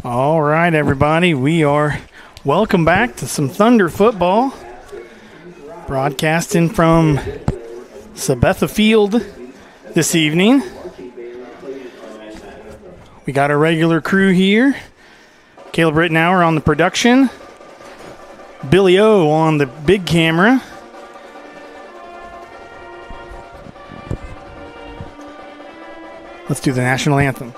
All right, everybody. We are welcome back to some Thunder football. Broadcasting from Sabetha Field this evening. We got our regular crew here. Caleb Rittenauer on the production. Billy O on the big camera. Let's do the national anthem.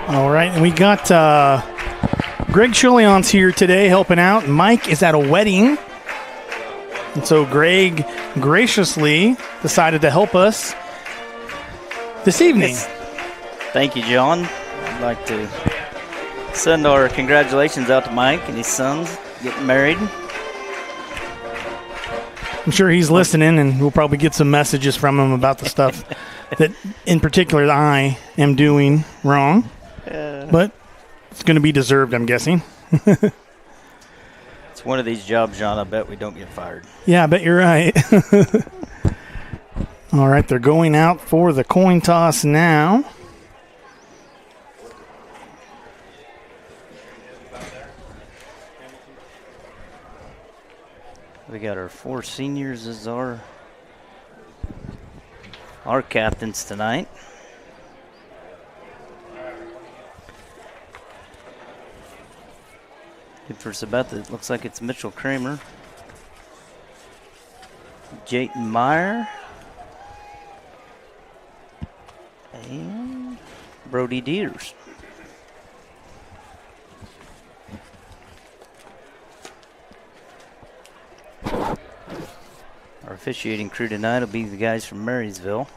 All right, and we got Greg Chulion's here today helping out. Mike is at a wedding. And so Greg graciously decided to help us this evening. Thank you, John. I'd like to send our congratulations out to Mike and his sons getting married. I'm sure he's listening, and we'll probably get some messages from him about the stuff that, in particular, I am doing wrong. But it's going to be deserved, I'm guessing. It's one of these jobs, John. I bet we don't get fired. Yeah, I bet you're right. All right, they're going out for the coin toss now. We got our 4 seniors as our captains tonight. And for Sabetha, it looks like it's Mitchell Kramer, Jayton Meyer, and Brody Dieters. Our officiating crew tonight will be the guys from Marysville.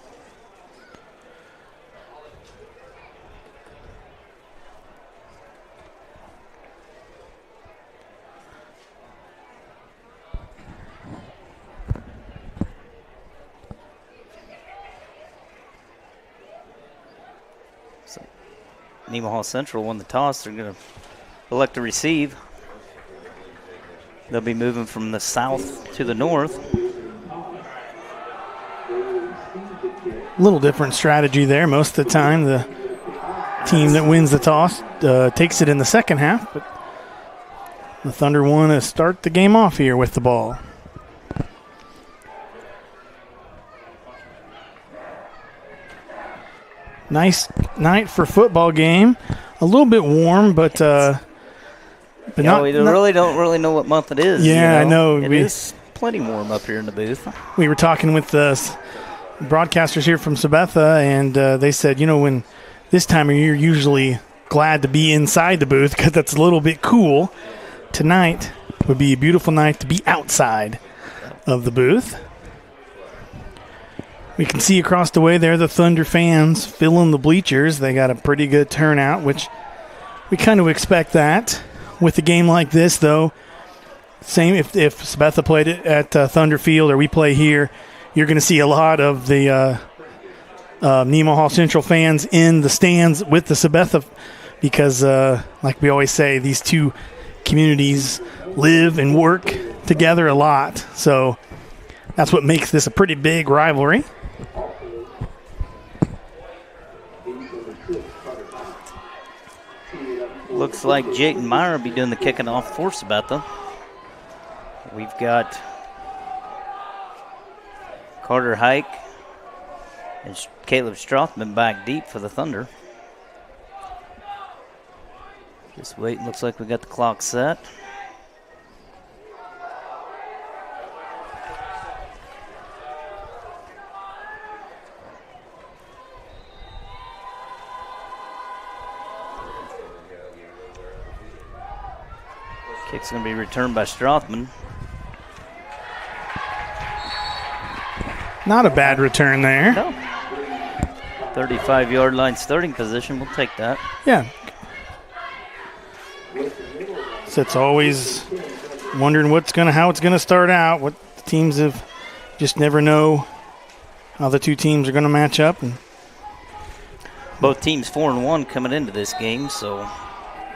So, Nemaha Central won the toss. They're going to elect to receive. They'll be moving from the south to the north. A little different strategy there. Most of the time, the team that wins the toss takes it in the second half. But the Thunder want to start the game off here with the ball. Nice night for football game. A little bit warm, but we really don't really know what month it is. Yeah, you know? I know. It is plenty warm up here in the booth. We were talking with the broadcasters here from Sabetha, and they said, when this time of year, usually glad to be inside the booth because that's a little bit cool. Tonight would be a beautiful night to be outside of the booth. We can see across the way there the Thunder fans filling the bleachers. They got a pretty good turnout, which we kind of expect that. With a game like this, though, same if Sabetha played it at Thunder Field or we play here, you're going to see a lot of the Nemaha Central fans in the stands with the Sabetha because, like we always say, these two communities live and work together a lot. So that's what makes this a pretty big rivalry. Looks like Jayton Meyer will be doing the kicking off for Sabetha. We've got Carter Hike and Caleb Strothman back deep for the Thunder. Just waiting. Looks like we got the clock set. Kick's going to be returned by Strothman. Not a bad return there. No. 35-yard line starting position. We'll take that. Yeah. So it's always wondering how it's gonna start out. What the teams have just never know how the two teams are gonna match up. And both teams 4-1 coming into this game, so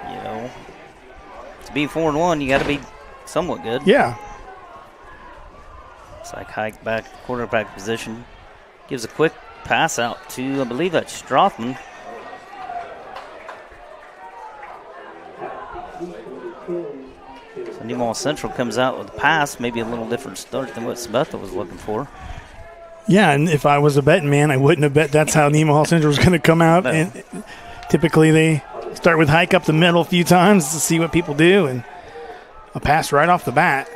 to be 4-1, you got to be somewhat good. Yeah. It's like Hike back quarterback position. Gives a quick pass out to, I believe that's Strothman. So Nemaha Central comes out with a pass, maybe a little different start than what Sabetha was looking for. Yeah, and if I was a betting man, I wouldn't have bet that's how Nemaha Central was going to come out. No. And typically they start with Hike up the middle a few times to see what people do, and a pass right off the bat.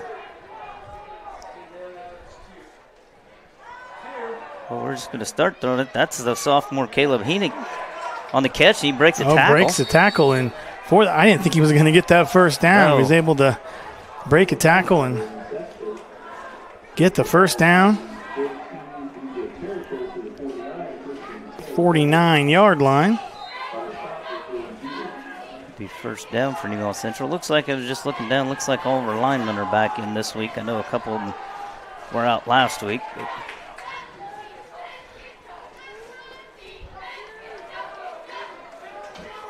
Well, we're just going to start throwing it. That's the sophomore Caleb Heenick on the catch. He breaks a tackle. Breaks the tackle, and I didn't think he was going to get that first down. No. He was able to break a tackle and get the first down. 49-yard line. Be first down for Nemaha Central. Looks like, I was just looking down, looks like all of our linemen are back in this week. I know a couple of them were out last week.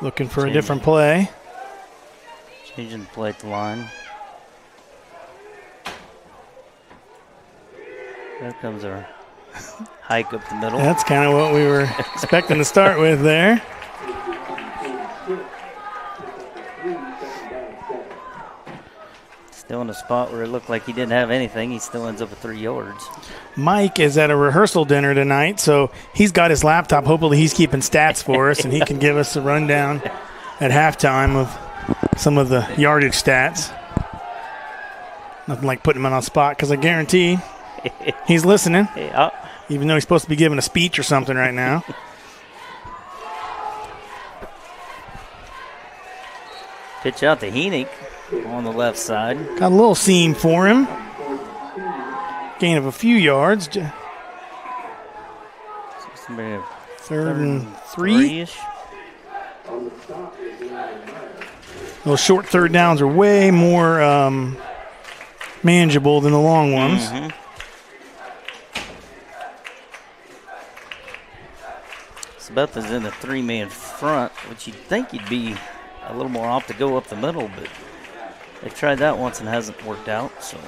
Looking for a different play. Changing the play at the line. There comes our Hike up the middle. That's kind of what we were expecting to start with there. Still in a spot where it looked like he didn't have anything. He still ends up with 3 yards. Mike is at a rehearsal dinner tonight, so he's got his laptop. Hopefully he's keeping stats for us, and he can give us a rundown at halftime of some of the yardage stats. Nothing like putting him on the spot, because I guarantee he's listening, even though he's supposed to be giving a speech or something right now. Pitch out to Heenick on the left side. Got a little seam for him. Gain of a few yards. Third and 3. Those short third downs are way more manageable than the long ones. Mm-hmm. Sabetha's in the 3-man front, which you'd think he'd be a little more opt to go up the middle, but they've tried that once and hasn't worked out. So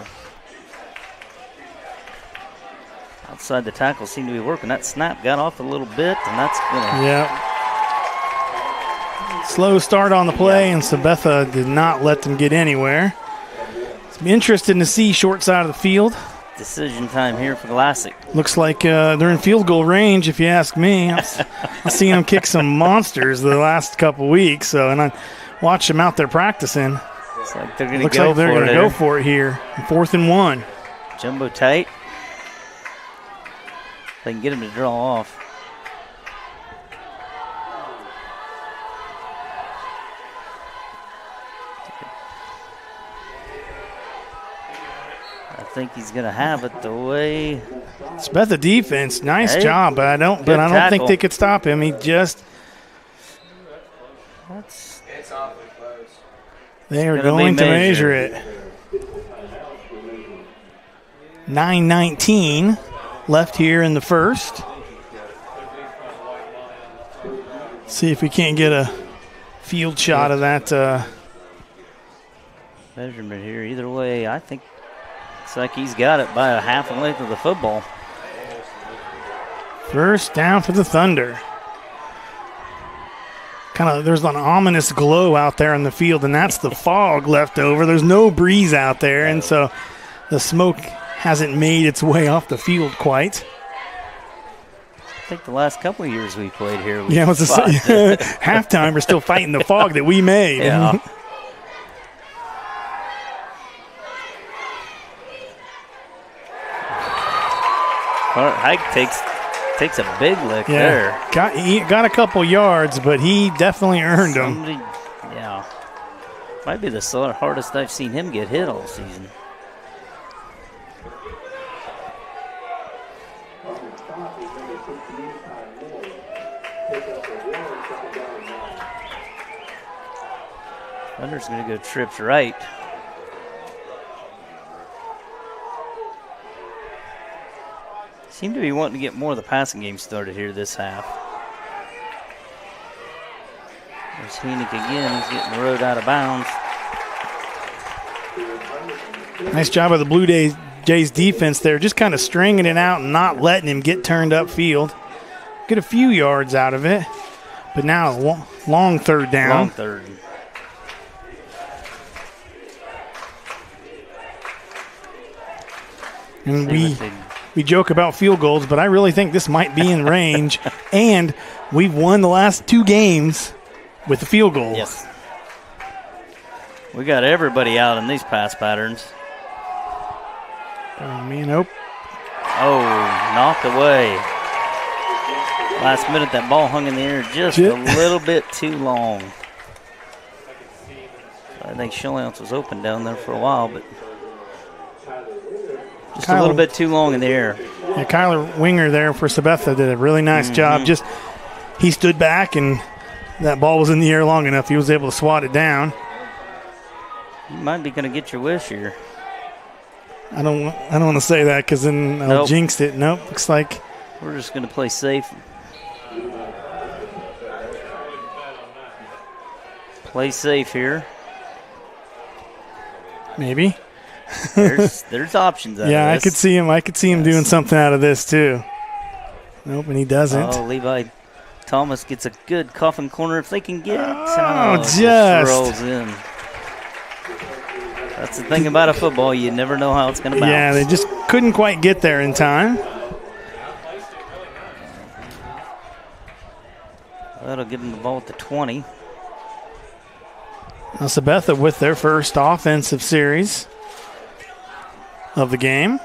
outside the tackle seemed to be working. That snap got off a little bit, and that's gonna. Yeah. Slow start on the play, and Sabetha did not let them get anywhere. It's interesting to see short side of the field. Decision time here for Classic. Looks like they're in field goal range, if you ask me. I've seen them kick some monsters the last couple weeks, and I watched them out there practicing. Looks like they're going to go for it here. 4th and 1. Jumbo tight. They can get him to draw off. I think he's going to have it the way. Sabetha defense, nice job, but I don't think they could stop him. He just. It's awfully close. They are going to measure it. 9:19 left here in the first. See if we can't get a field shot of that. Measurement here. Either way, I think. Looks like he's got it by a half a length of the football. First down for the Thunder. There's an ominous glow out there in the field, and that's the fog left over. There's no breeze out there, and so the smoke hasn't made its way off the field quite. I think the last couple of years we played here, Yeah, it was halftime. We're still fighting the fog that we made. Yeah. Hike takes a big lick there. He got a couple yards, but he definitely earned them. Yeah. Might be the hardest I've seen him get hit all season. Thunder's going to go trips right. Seem to be wanting to get more of the passing game started here this half. There's Heenick again. He's getting rode out of bounds. Nice job of the Blue Jays defense there, just kind of stringing it out and not letting him get turned upfield. Get a few yards out of it, but now a long third down. Long third. And we joke about field goals, but I really think this might be in range. And we've won the last 2 games with the field goal. Yes. We got everybody out in these pass patterns. Oh, man, nope. Oh, knocked away. Last minute, that ball hung in the air just a little bit too long. I think Shillance was open down there for a while, but just a little bit too long in the air. Yeah, Kyler Winger there for Sabetha did a really nice job. He stood back, and that ball was in the air long enough. He was able to swat it down. You might be going to get your wish here. I don't want to say that because then I'll jinx it. Nope, looks like we're just going to play safe. Play safe here. Maybe. There's options out of this. I could see him doing something out of this too. Nope, and he doesn't. Oh, Levi Thomas gets a good coffin corner if they can get. Just rolls in. That's the thing about a football. You never know how it's going to bounce. Yeah, they just couldn't quite get there in time. That'll give them the ball at the 20. Now Sabetha with their first offensive series of the game.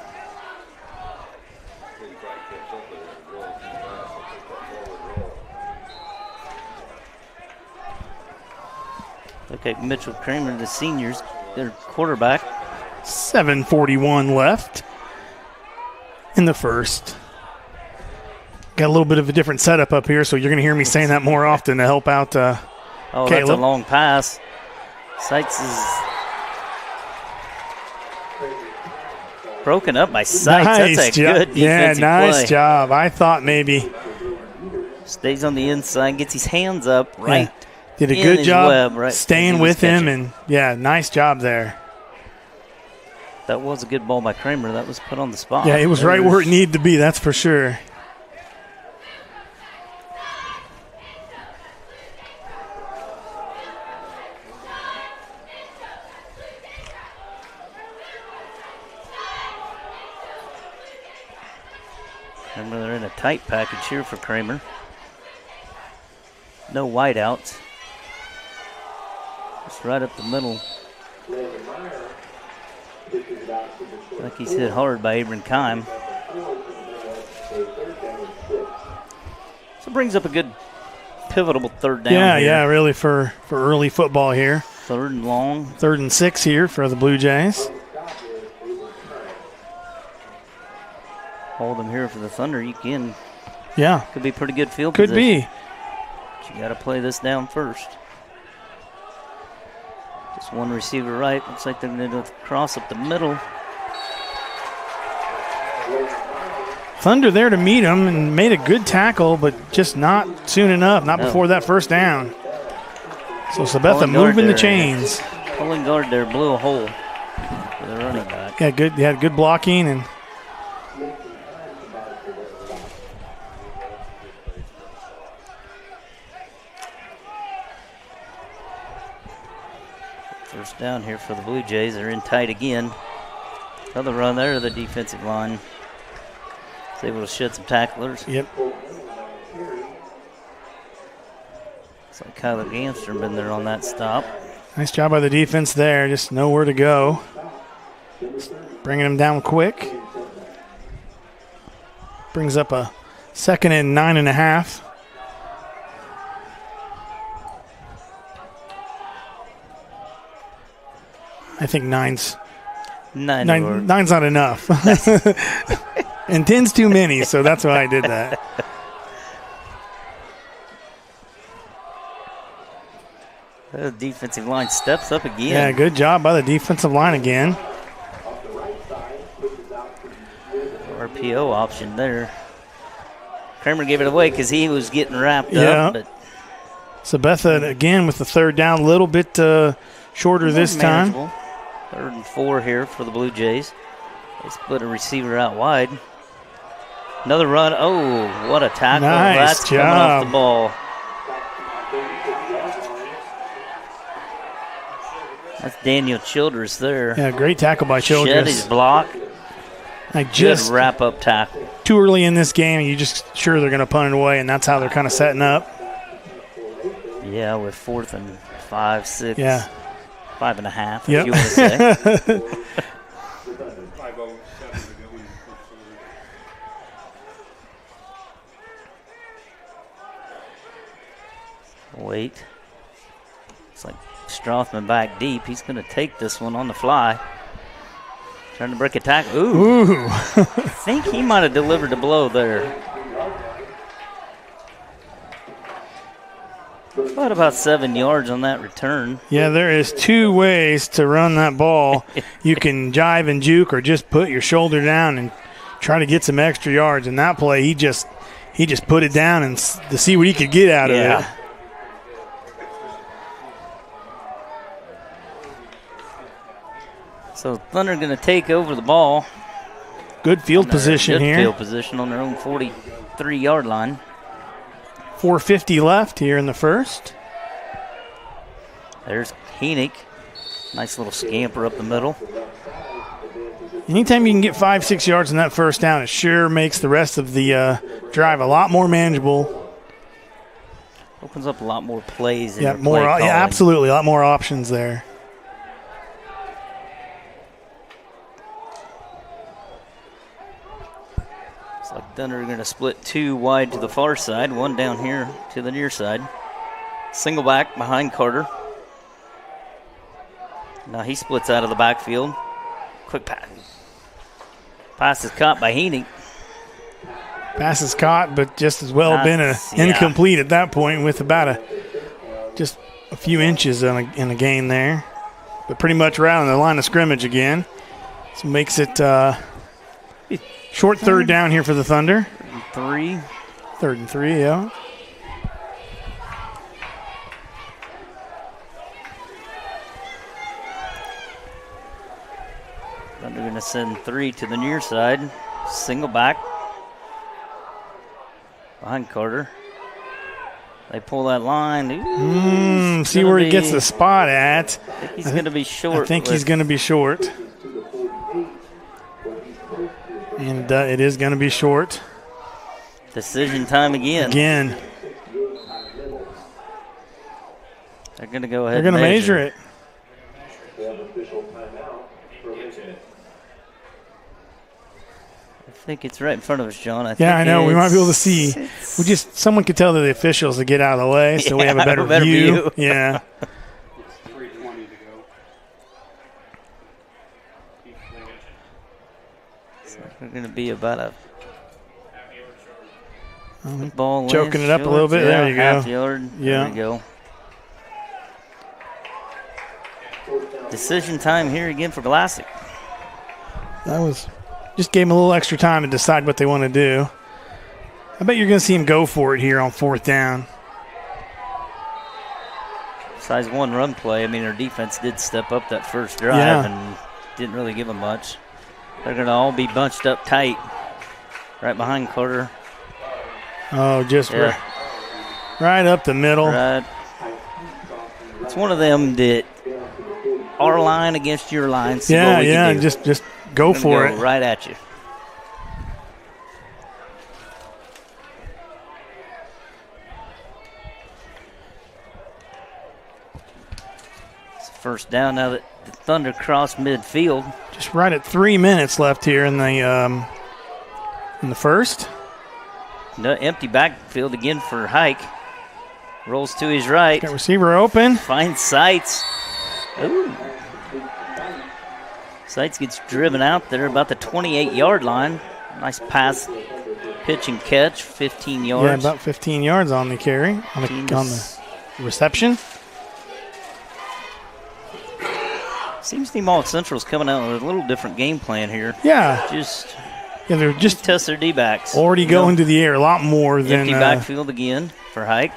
Okay, Mitchell Kramer, the seniors, their quarterback. 7:41 left in the first. Got a little bit of a different setup up here, so you're going to hear me saying that more often to help out Caleb. That's a long pass. Sykes is broken up by Sykes. Nice That's a good defensive nice play. job. I thought maybe. Stays on the inside, gets his hands up right. Yeah. Did a good job staying with him, catching. and nice job there. That was a good ball by Kramer. That was put on the spot. Yeah, it was right where it needed to be, that's for sure. Remember, they're in a tight package here for Kramer. No wideouts. Just right up the middle. Like he's hit hard by Abram Kime. So it brings up a good pivotal third down here. Yeah, really for early football here. Third and long. 3rd and 6 here for the Blue Jays. Hold them here for the Thunder. You can. Yeah. Could be pretty good field Could position. be. But you got to play this down first. Just one receiver right. Looks like they're going to cross up the middle. Thunder there to meet him and made a good tackle, but just not soon enough, not before that first down. So Sabetha moving the chains. Pulling guard there blew a hole for the running back. Yeah, good. He had good blocking and. First down here for the Blue Jays. They're in tight again. Another run there to the defensive line. Is able to shed some tacklers. Yep. Looks like Kyler Gamster been there on that stop. Nice job by the defense there. Just nowhere to go. Bringing him down quick. Brings up a 2nd and 9.5. I think nine's not enough. And 10's too many, so that's why I did that. The defensive line steps up again. Yeah, good job by the defensive line again. RPO option there. Kramer gave it away because he was getting wrapped up. But Sabetha again with the 3rd down, a little bit shorter this time. 3rd and 4 here for the Blue Jays. They split a receiver out wide. Another run. Oh, what a tackle. Nice That's job. coming off the ball. That's Daniel Childress there. Yeah, great tackle by Childress. Shed his block. Good wrap-up tackle. Too early in this game, you're just sure they're going to punt it away, and that's how they're kind of setting up. Yeah, with 4th and 5, 6. Yeah. 5.5, Yep. if you want to say. Wait. It's like Strothman back deep. He's going to take this one on the fly. Trying to break a tackle. Ooh. I think he might have delivered the blow there. About 7 yards on that return. Yeah, there is 2 ways to run that ball. You can jive and juke or just put your shoulder down and try to get some extra yards. In that play, he just put it down and to see what he could get out of it. So Thunder going to take over the ball. Good field position here. Good field position on their own 43-yard line. 4:50 left here in the first. There's Heenick. Nice little scamper up the middle. Anytime you can get 5-6 yards in that first down, it sure makes the rest of the drive a lot more manageable. Opens up a lot more plays. Yeah, absolutely, a lot more options there. Like Thunder are going to split 2 wide to the far side, 1 down here to the near side. Single back behind Carter. Now he splits out of the backfield. Quick pass. Pass is caught by Heenick. Pass is caught, but just as well been incomplete at that point with about just a few inches in a gain there. But pretty much right on the line of scrimmage again. So makes it short 3rd down here for the Thunder. 3rd and 3, yeah. Thunder going to send 3 to the near side. Single back. Behind Carter. They pull that line. See where he gets the spot at. I think he's going to be short. I think he's going to be short. And it is going to be short. Decision time again. They're going to go ahead. They're going to measure it. I think it's right in front of us, John. I know. We might be able to see. Someone could tell the officials to get out of the way so we have a better view. Yeah. 3:20 to go. We're going to be about a ball choking it up a little bit. There you go. Half yard. Yeah. There we go. Decision time here again for Vlasic. Just gave him a little extra time to decide what they want to do. I bet you're going to see him go for it here on 4th down. Besides 1 run play, I mean, their defense did step up that first drive and didn't really give them much. They're going to all be bunched up tight right behind Carter. Oh, just right up the middle. Right. It's one of them that our line against your line. Yeah, just Go for it. Right at you. It's first down now that the Thunder cross midfield. Just right at 3 minutes left here in the first. No, empty backfield again for Hike. Rolls to his right. Got receiver open. Finds Seitz. Ooh. Seitz gets driven out there about the 28-yard line. Nice pass, pitch and catch, 15 yards. Yeah, about 15 yards on the carry, on the reception. Seems Nemaha Central's coming out with a little different game plan here. Yeah. They're just test their D-backs. Already going to the air a lot more than empty backfield again for Hike.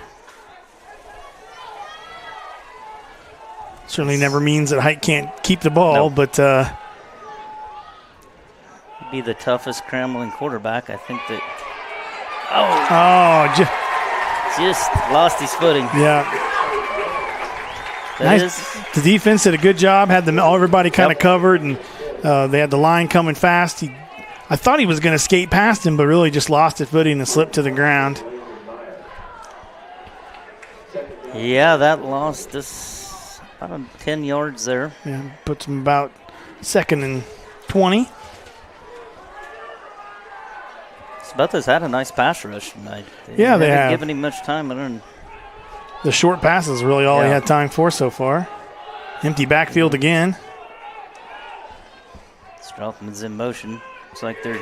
Certainly never means that Hike can't keep the ball, but he'd be the toughest scrambling quarterback. I think that. Just lost his footing. Yeah. The defense did a good job. Had everybody kind of covered, and they had the line coming fast. I thought he was going to skate past him, but really just lost his footing and slipped to the ground. Yeah, that lost us about 10 yards there. Yeah, puts him about 2nd and 20. Sabetha's had a nice pass rush tonight. They haven't given him much time. The short pass is really all he had time for so far. Empty backfield again. Strothman's in motion. Looks like they're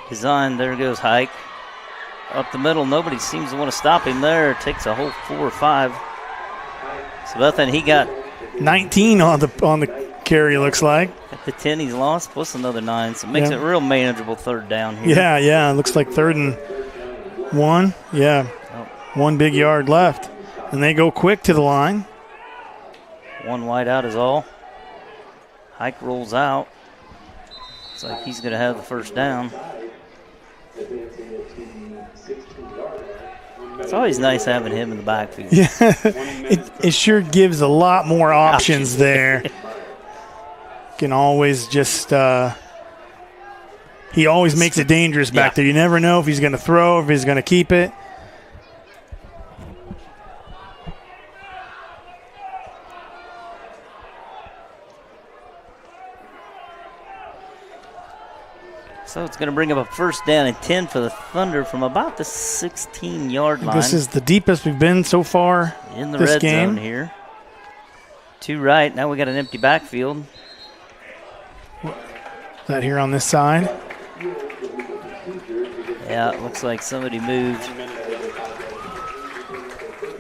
designed. There goes Hike. Up the middle. Nobody seems to want to stop him there. Takes a whole 4 or 5. Sabetha, and he got 19 on the carry, looks like. At the 10 he's lost, plus another 9. So it makes it real manageable third down here. Yeah. It looks like 3rd and 1. Yeah. 1 big yard left. And they go quick to the line. 1 wide out is all. Hike rolls out. Looks like he's going to have the first down. It's always nice having him in the backfield. Yeah, it sure gives a lot more options there. Can always just he always makes it dangerous back there. You never know if he's going to throw, if he's going to keep it. So it's going to bring up a first down and 10 for the Thunder from about the 16-yard line. This is the deepest we've been so far in the this red game. zone here. 2 right. Now we got an empty backfield. That here on this side. Yeah, it looks like somebody moved.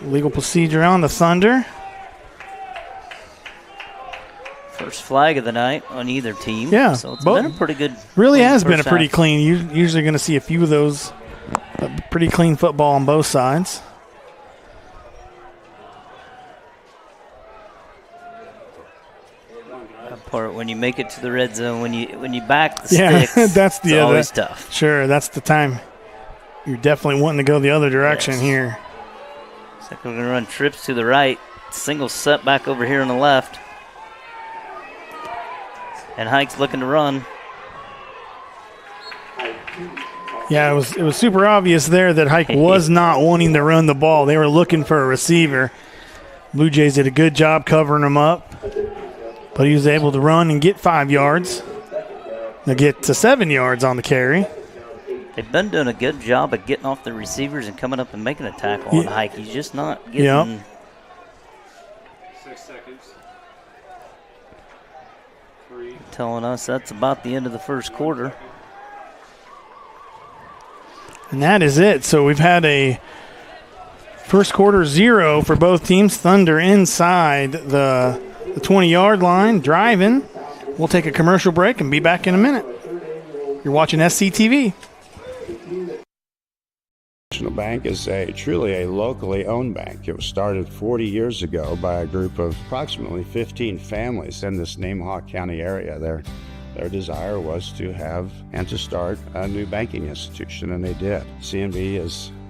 Legal procedure on the Thunder. First flag of the night on either team. Yeah. So it's been a pretty good. Really has been a pretty half. clean. You're usually going to see a few of those. But pretty clean football on both sides. That part when you make it to the red zone, when you back the sticks, that's it's always tough. Sure, that's the time. You're definitely wanting to go the other direction here. Looks like we're going to run trips to the right. Single setback over here on the left. And Hike's looking to run. Yeah, it was super obvious there that Hike was not wanting to run the ball. They were looking for a receiver. Blue Jays did a good job covering him up, but he was able to run and get 5 yards. They'll get to 7 yards on the carry. They've been doing a good job of getting off the receivers and coming up and making a tackle on Hike. He's just not getting. Yep. 6 seconds. 3. Telling us that's about the end of the first quarter. And that is it. So we've had a first quarter 0 for both teams. Thunder inside the 20-yard line, driving. We'll take a commercial break and be back in a minute. You're watching SCTV. National Bank is truly a locally owned bank. It was started 40 years ago by a group of approximately 15 families in this Nemaha County area. Their desire was to have and to start a new banking institution, and they did. CNB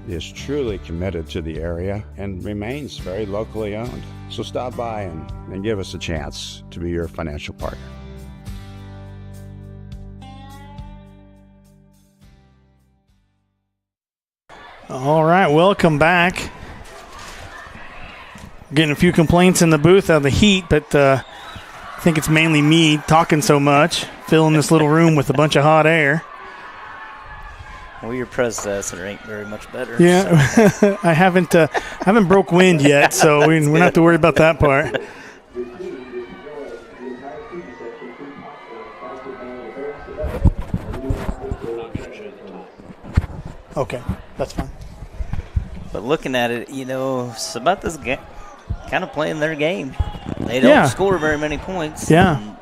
is truly committed to the area and remains very locally owned. So stop by and give us a chance to be your financial partner. All right, welcome back. Getting a few complaints in the booth of the heat, but I think it's mainly me talking so much, filling this little room with a bunch of hot air. Well, your predecessor ain't very much better. Yeah, So. I haven't broke wind yet, so we don't have to worry about that part. Okay, that's fine. But looking at it, Sabetha's kind of playing their game. They don't score very many points. Yeah.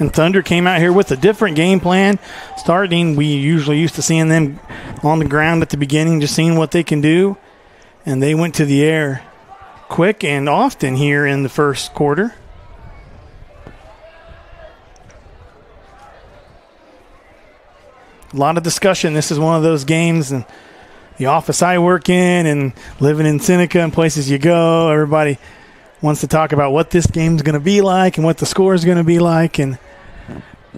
And Thunder came out here with a different game plan. Starting, we usually used to seeing them on the ground at the beginning, just seeing what they can do. And they went to the air quick and often here in the first quarter. A lot of discussion. This is one of those games, and the office I work in and living in Seneca and places you go, everybody wants to talk about what this game's going to be like and what the score is going to be like. And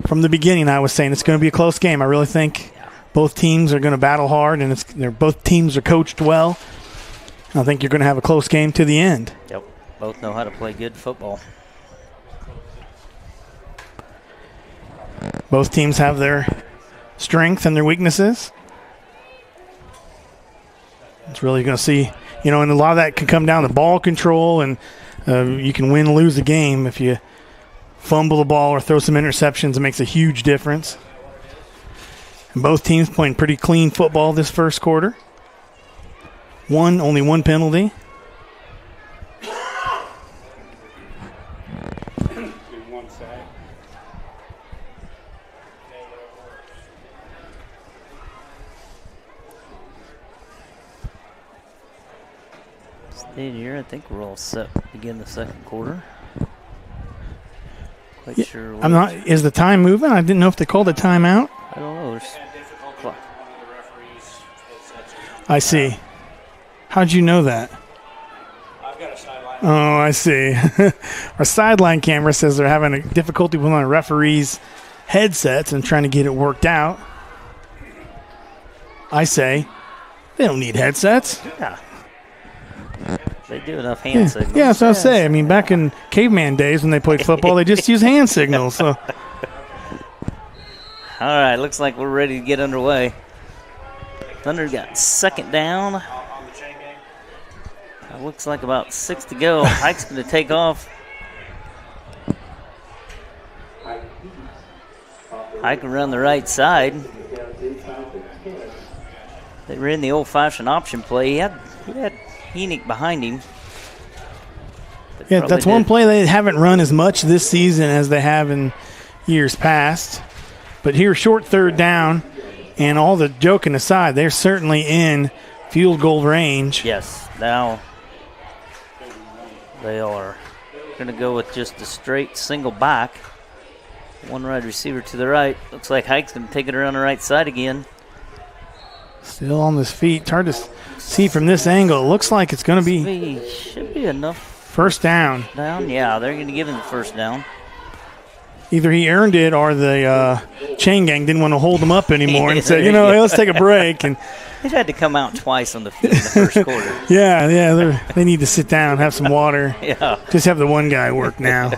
from the beginning, I was saying it's going to be a close game. I really think both teams are going to battle hard, and both teams are coached well. I think you're going to have a close game to the end. Yep, both know how to play good football. Both teams have their strengths and their weaknesses. It's really going to see, and a lot of that can come down to ball control, and you can win or lose a game if you fumble the ball or throw some interceptions. It makes a huge difference. And both teams playing pretty clean football this first quarter. Only one penalty. One sack. Staying here, I think we're all set to begin the second quarter. Quite sure. I'm not. Is the time moving? I didn't know if they called a timeout. I don't know. There's clock. I see. How'd you know that? I've got a sideline. Oh, I see. Our sideline camera says they're having a difficulty with our referees' headsets and trying to get it worked out. I say they don't need headsets. Yeah. They do enough hand signals. Yeah, that's what I say. I mean, back in caveman days when they played football, they just used hand signals. So. All right, looks like we're ready to get underway. Thunder got second down. Looks like about 6 to go. Hike's going to take off. Hike around the right side. They ran the old-fashioned option play. He had Heenick behind him. Yeah, that's one play they haven't run as much this season as they have in years past. But here, short third down, and all the joking aside, they're certainly in field goal range. Yes, now they are going to go with just a straight single back. One wide receiver to the right. Looks like Hike's going to take it around the right side again. Still on his feet. It's hard to see from this angle. It looks like it's going to be Should be enough. First down. Yeah, they're going to give him the first down. Either he earned it or the chain gang didn't want to hold him up anymore and said, hey, let's take a break. And they've had to come out twice on the field in the first quarter. Yeah, they need to sit down, have some water. Yeah. Just have the one guy work now.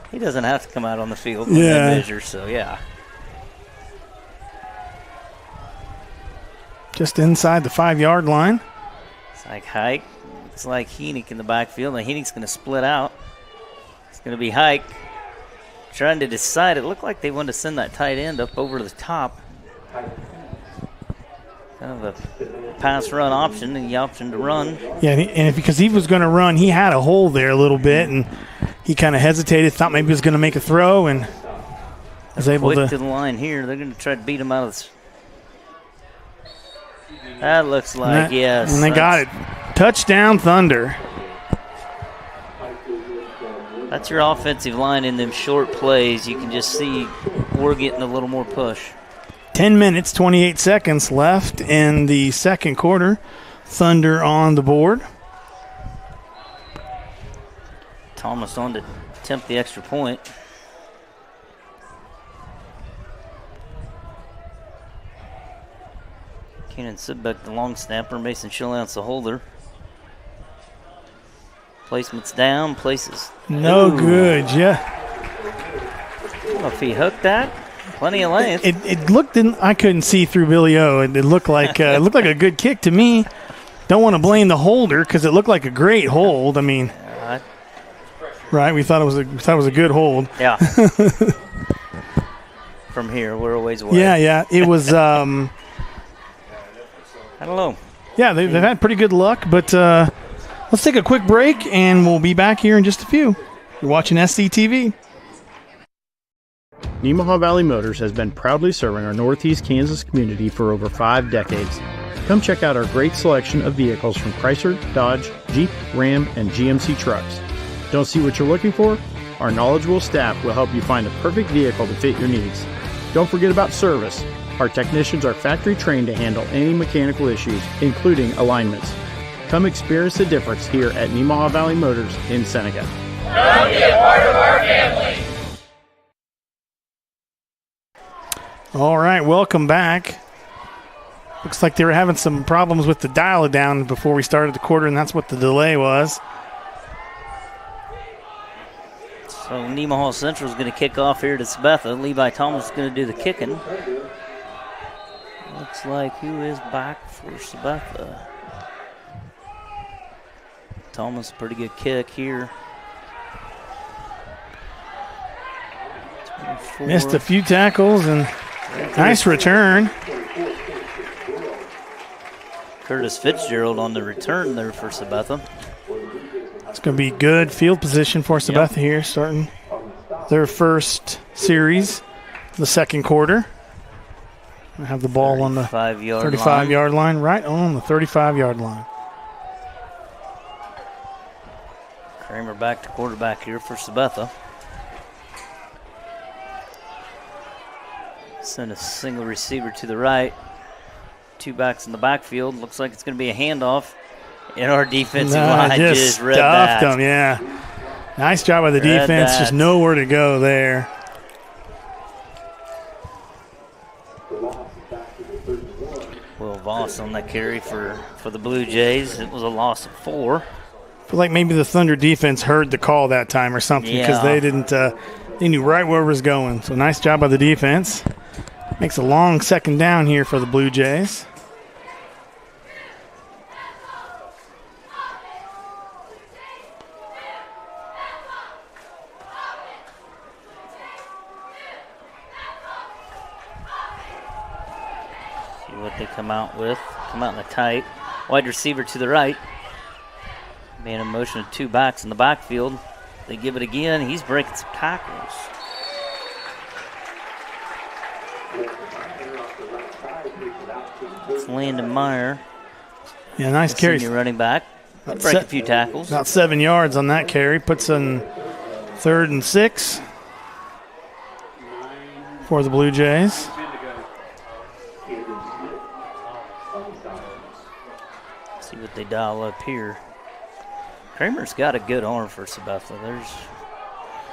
He doesn't have to come out on the field on that measure, so yeah. Just inside the 5-yard line. It's like Hike. It's like Heenick in the backfield, and Heenick's going to split out. It's going to be Hike trying to decide. It looked like they wanted to send that tight end up over the top. Kind of a pass-run option, and the option to run. Yeah, and because he was going to run, he had a hole there a little bit, and he kind of hesitated, thought maybe he was going to make a throw, and was able to the line here. They're going to try to beat him out of this. That looks like, yes. And they got it. Touchdown, Thunder. That's your offensive line in them short plays. You can just see we're getting a little more push. 10 minutes, 28 seconds left in the second quarter. Thunder on the board. Thomas on to attempt the extra point. Kenan Sidbeck, the long snapper. Mason Schillance, the holder. Placement's down. Places. No Ooh. good, yeah. I don't know if he hooked that. Plenty of length. It looked, I couldn't see through Billy O. It looked like a good kick to me. Don't want to blame the holder because it looked like a great hold. I mean, right? We thought it was a good hold. Yeah. From here, we're a ways away. Yeah. It was. I don't know. Yeah, they've had pretty good luck, but let's take a quick break and we'll be back here in just a few. You're watching SCTV. Nemaha Valley Motors has been proudly serving our Northeast Kansas community for over 5 decades. Come check out our great selection of vehicles from Chrysler, Dodge, Jeep, Ram, and GMC trucks. Don't see what you're looking for? Our knowledgeable staff will help you find the perfect vehicle to fit your needs. Don't forget about service. Our technicians are factory trained to handle any mechanical issues, including alignments. Come experience the difference here at Nemaha Valley Motors in Seneca. Come be a part of our family. All right, welcome back. Looks like they were having some problems with the dial-it-down before we started the quarter, and that's what the delay was. So Nemaha Central is going to kick off here to Sabetha. Levi Thomas is going to do the kicking. Looks like who is back for Sabetha? Thomas, pretty good kick here. 24. Missed a few tackles and nice return. Curtis Fitzgerald on the return there for Sabetha. It's going to be good field position for Sabetha here, starting their first series, the second quarter. They have the ball on the 35-yard line, right on the 35-yard line. Kramer back to quarterback here for Sabetha. Send a single receiver to the right. 2 backs in the backfield. Looks like it's going to be a handoff. And our defensive line just read that. Stuffed them, yeah. Nice job by the defense. Just nowhere to go there. Will Voss on that carry for the Blue Jays. It was a loss of 4. I feel like maybe the Thunder defense heard the call that time or something because they didn't. They knew right where it was going. So nice job by the defense. Makes a long second down here for the Blue Jays. See what they come out with. Come out in the tight. Wide receiver to the right. Man in motion of 2 backs in the backfield. They give it again. He's breaking some tackles. It's Landon Meyer. Yeah, nice carry. Senior running back. Break a few tackles. About 7 yards on that carry. Puts in 3rd and 6 for the Blue Jays. See what they dial up here. Kramer's got a good arm for Sabetha. There's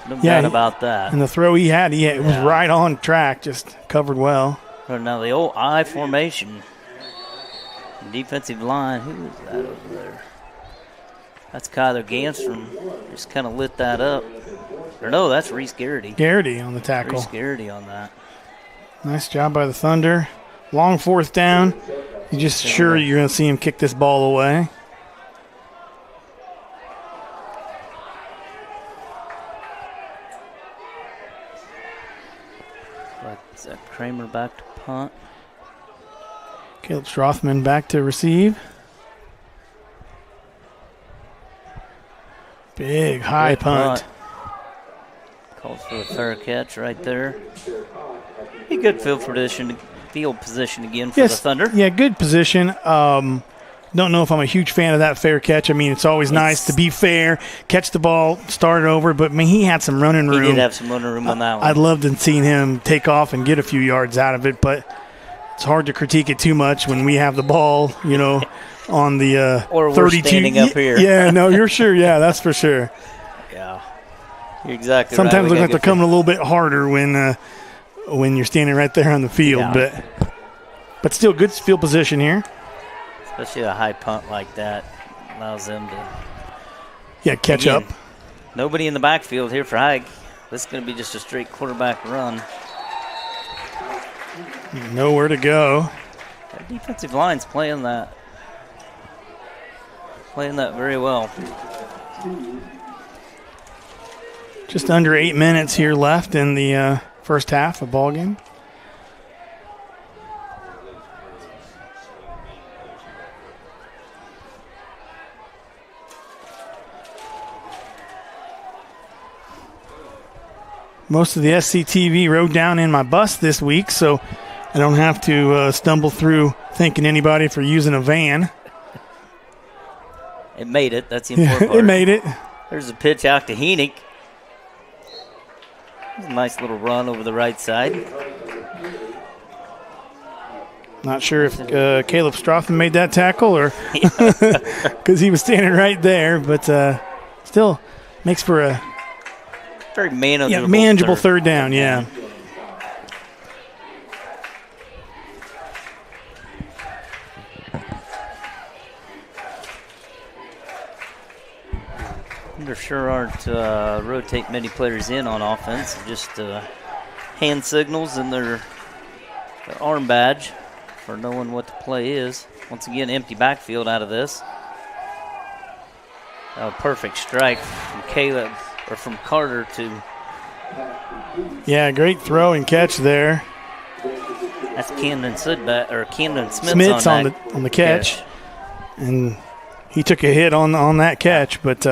no doubt about that. And the throw he had, it was right on track, just covered well. But now the old I formation. Defensive line, who is that over there? That's Kyler Ganstrom. Just kind of lit that up. Or no, that's Reese Garrity. Garrity on the tackle. Reese Garrity on that. Nice job by the Thunder. Long 4th down. You're just sure you're going to see him kick this ball away. Zach Kramer back to punt. Caleb Strothman back to receive. Big high punt. Calls for a fair catch right there. A good field position again for the Thunder. Yeah, good position. Don't know if I'm a huge fan of that fair catch. I mean, it's always nice to be fair, catch the ball, start it over. But, I mean, he had some running room. He did have some running room on that one. I'd love to have seen him take off and get a few yards out of it. But it's hard to critique it too much when we have the ball, on the or 32. We're standing up here. Yeah, no, you're sure. Yeah, that's for sure. Yeah, you're exactly Sometimes right. look like they're coming a little bit harder when you're standing right there on the field. Yeah. But still good field position here. Especially a high punt like that allows them to catch up. Nobody in the backfield here for Hike. This is going to be just a straight quarterback run. Nowhere to go. That defensive line's playing that very well. Just under 8 minutes here left in the first half of ball game. Most of the SCTV rode down in my bus this week, so I don't have to stumble through thanking anybody for using a van. It made it. That's the important part. It made it. There's a pitch out to Heenick. A nice little run over the right side. Not sure if Caleb Strothman made that tackle or because he was standing right there, but still makes for a very manageable third down, yeah. There sure aren't rotate many players in on offense. Just hand signals and their arm badge for knowing what the play is. Once again, empty backfield out of this. A perfect strike from Caleb or from Carter to. Yeah, great throw and catch there. That's Camden Smith's on the catch, and he took a hit on that catch, but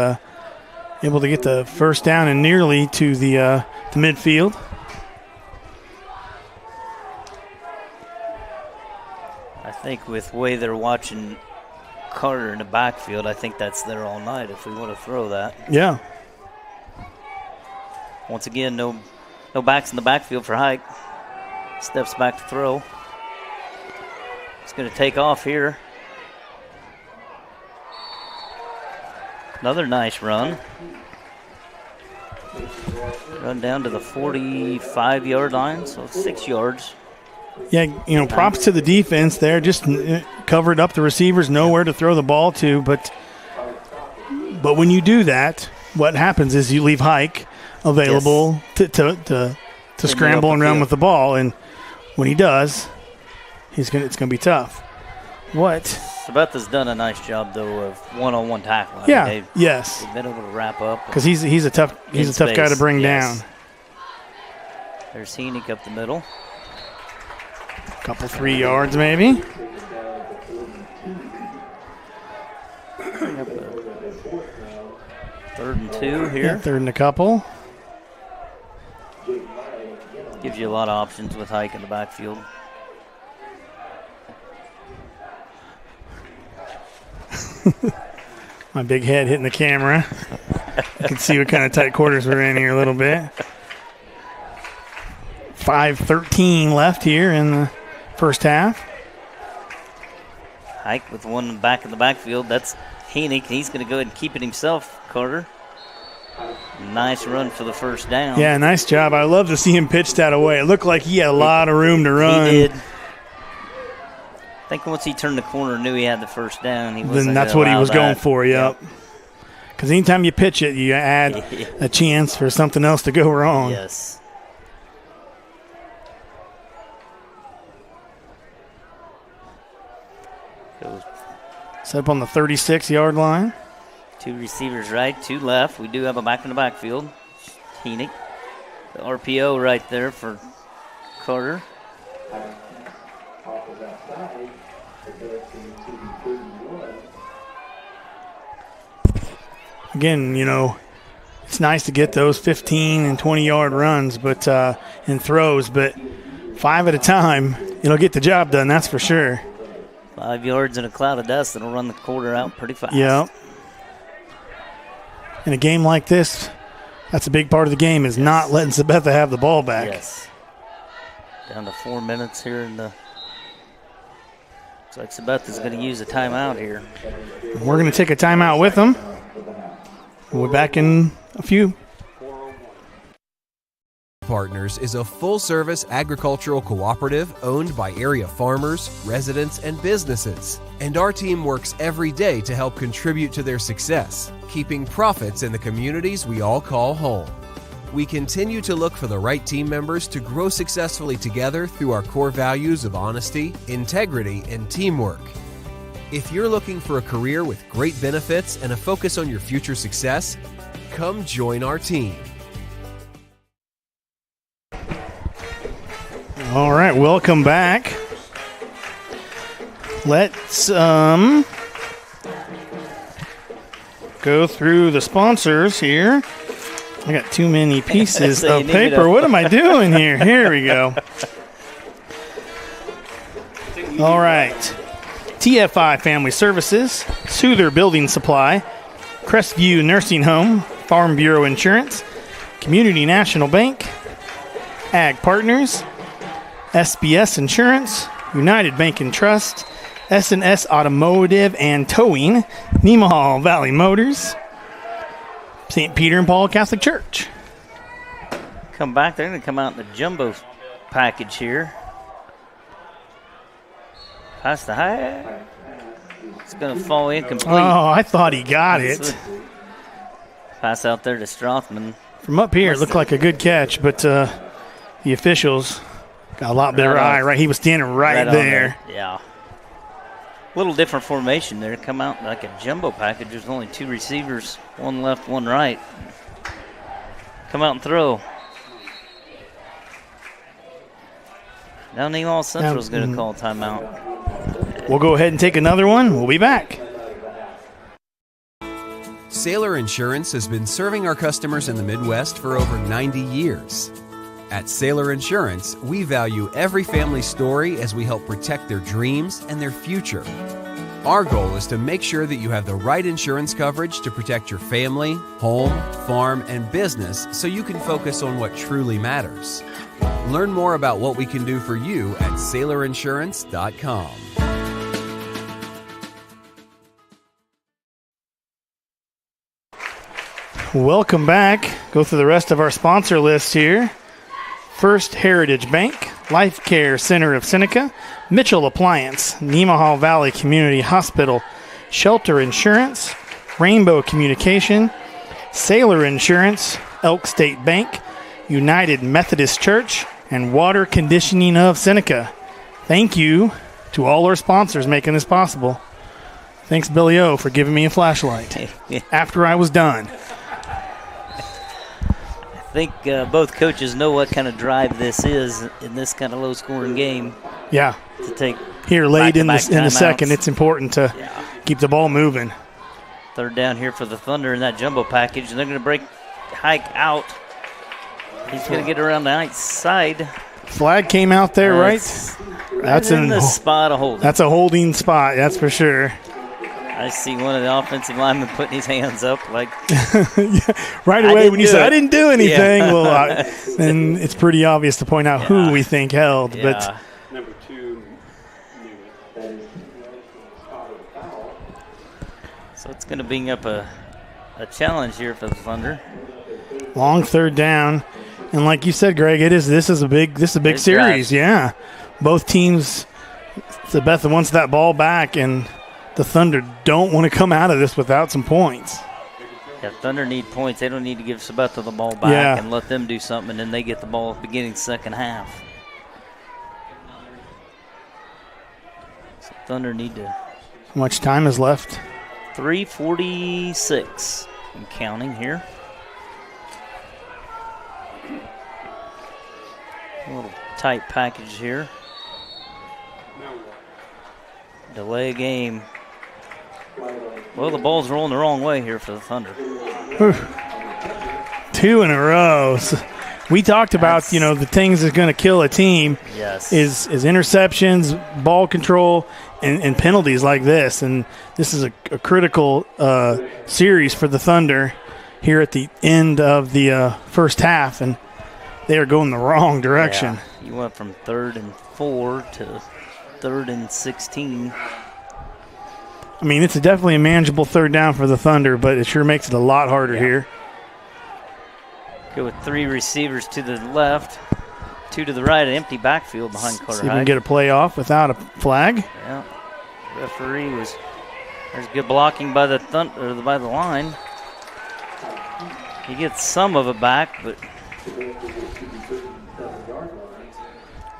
able to get the first down and nearly to the midfield. I think with the way they're watching Carter in the backfield, I think that's there all night if we want to throw that. Yeah. Once again, no backs in the backfield for Hike. Steps back to throw. It's going to take off here. Another nice run. Run down to the 45-yard line, so 6 yards. Yeah, props to the defense there. Just covered up the receivers, nowhere to throw the ball to. But when you do that, what happens is you leave Hike available to scramble and run with the ball. And when he does, it's going to be tough. What? Sabetha's done a nice job though of one-on-one tackling. Yes. They've been able to wrap up because he's a tough guy to bring down. There's Heenick up the middle. Couple 3 yards maybe. Bring up a 3rd and 2 here. Yeah, 3rd and a couple. Gives you a lot of options with Hike in the backfield. My big head hitting the camera. You can see what kind of tight quarters we're in here a little bit. 5:13 left here in the first half. Hike with one back in the backfield. That's Heenick. He's going to go ahead and keep it himself, Carter. Nice run for the first down. Yeah, nice job. I love to see him pitch that away. It looked like he had a lot of room to run. He did. I think once he turned the corner and knew he had the first down, then that's what he was going for, yep. Because anytime you pitch it, you add a chance for something else to go wrong. Yes. Set up on the 36-yard line. 2 receivers right, 2 left. We do have a back in the backfield. Heenick. The RPO right there for Carter. Again, it's nice to get those 15 and 20-yard runs and throws, but 5 at a time, it'll get the job done, that's for sure. 5 yards in a cloud of dust, it'll run the quarter out pretty fast. Yeah. In a game like this, that's a big part of the game is not letting Sabetha have the ball back. Yes. Down to 4 minutes here in the. Looks like Sabetha's going to use a timeout here. We're going to take a timeout with them. We'll be back in a few. Partners is a full-service agricultural cooperative owned by area farmers, residents, and businesses. And our team works every day to help contribute to their success, keeping profits in the communities we all call home. We continue to look for the right team members to grow successfully together through our core values of honesty, integrity, and teamwork. If you're looking for a career with great benefits and a focus on your future success, come join our team. All right, welcome back. Let's go through the sponsors here. I got too many pieces So of paper. What am I doing here? Here we go. All right. TFI Family Services, Souther Building Supply, Crestview Nursing Home, Farm Bureau Insurance, Community National Bank, Ag Partners, SBS Insurance, United Bank and Trust, S&S Automotive and Towing, Nemaha Valley Motors, St. Peter and Paul Catholic Church. Come back. They're going to come out in the jumbo package here. Pass the high. It's going to fall incomplete. Oh, I thought he got it. Pass out there to Strothman. From up here, it looked like a good catch, but the officials got a lot better eye. Right, he was standing right there. Yeah. Little different formation there. Come out like a jumbo package. There's only two receivers, one left, one right. Come out and throw. Now Nemaha Central's going to call timeout. We'll go ahead and take another one. We'll be back. Sailor Insurance has been serving our customers in the Midwest for over 90 years. At Sailor Insurance, we value every family's story as we help protect their dreams and their future. Our goal is to make sure that you have the right insurance coverage to protect your family, home, farm, and business so you can focus on what truly matters. Learn more about what we can do for you at SailorInsurance.com. Welcome back. Go through the rest of our sponsor list here. First Heritage Bank, Life Care Center of Seneca, Mitchell Appliance, Nemaha Valley Community Hospital, Shelter Insurance, Rainbow Communication, Sailor Insurance, Elk State Bank, United Methodist Church, and Water Conditioning of Seneca. Thank you to all our sponsors making this possible. Thanks, Billy O, for giving me a flashlight after I was done. I think both coaches know what kind of drive this is in this kind of low-scoring game. Yeah. To take here late in the timeouts. second, it's important to keep the ball moving. Third down here for the Thunder in that jumbo package, and they're going to break Hike out. He's going to get around the outside. Flag came out there, right? That's in the spot of holding. That's a holding spot, that's for sure. I see one of the offensive linemen putting his hands up like. Right away when you say, I didn't do anything, well, then it's pretty obvious to point out who we think held. Yeah. But Number 2. So it's going to bring up a challenge here for the Thunder. Long third down. And like you said, Greg, this is a big series, drive. yeah. Both teams, Sabetha wants that ball back, and the Thunder don't want to come out of this without some points. Yeah, Thunder need points. They don't need to give Sabetha the ball back and let them do something, and then they get the ball beginning second half. So Thunder need to. How much time is left? 3:46 and counting here. A little tight package here. Delay a game. Well, the ball's rolling the wrong way here for the Thunder. Whew. 2 in a row. So we talked about, the things that's going to kill a team is interceptions, ball control, and penalties like this. And this is a critical series for the Thunder here at the end of the first half, and they are going the wrong direction. Yeah. You went from 3rd and 4 to 3rd and 16. I mean, it's definitely a manageable third down for the Thunder, but it sure makes it a lot harder here. Go with 3 receivers to the left, 2 to the right, an empty backfield behind Carter See if we can Hike. get a play off without a flag. Yeah. Referee was, there's good blocking by the by the line. He gets some of it back, but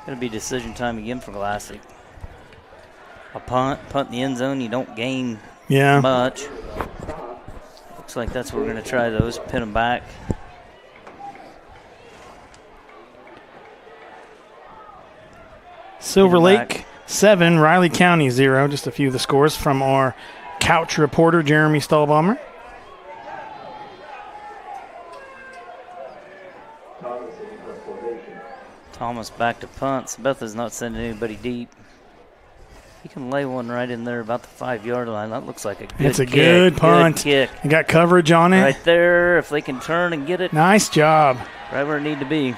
gonna be decision time again for Classic. A punt in the end zone, you don't gain much. Looks like that's what we're gonna try those, pin them back. Silver Lake 7, Riley County 0. Just a few of the scores from our couch reporter, Jeremy Stahlbaumer. Thomas back to punt. Sabetha's not sending anybody deep. He can lay one right in there about the 5-yard line. That looks like a good kick. It's a good punt. Good kick. You got coverage on it. Right there, if they can turn and get it. Nice job. Right where it need to be.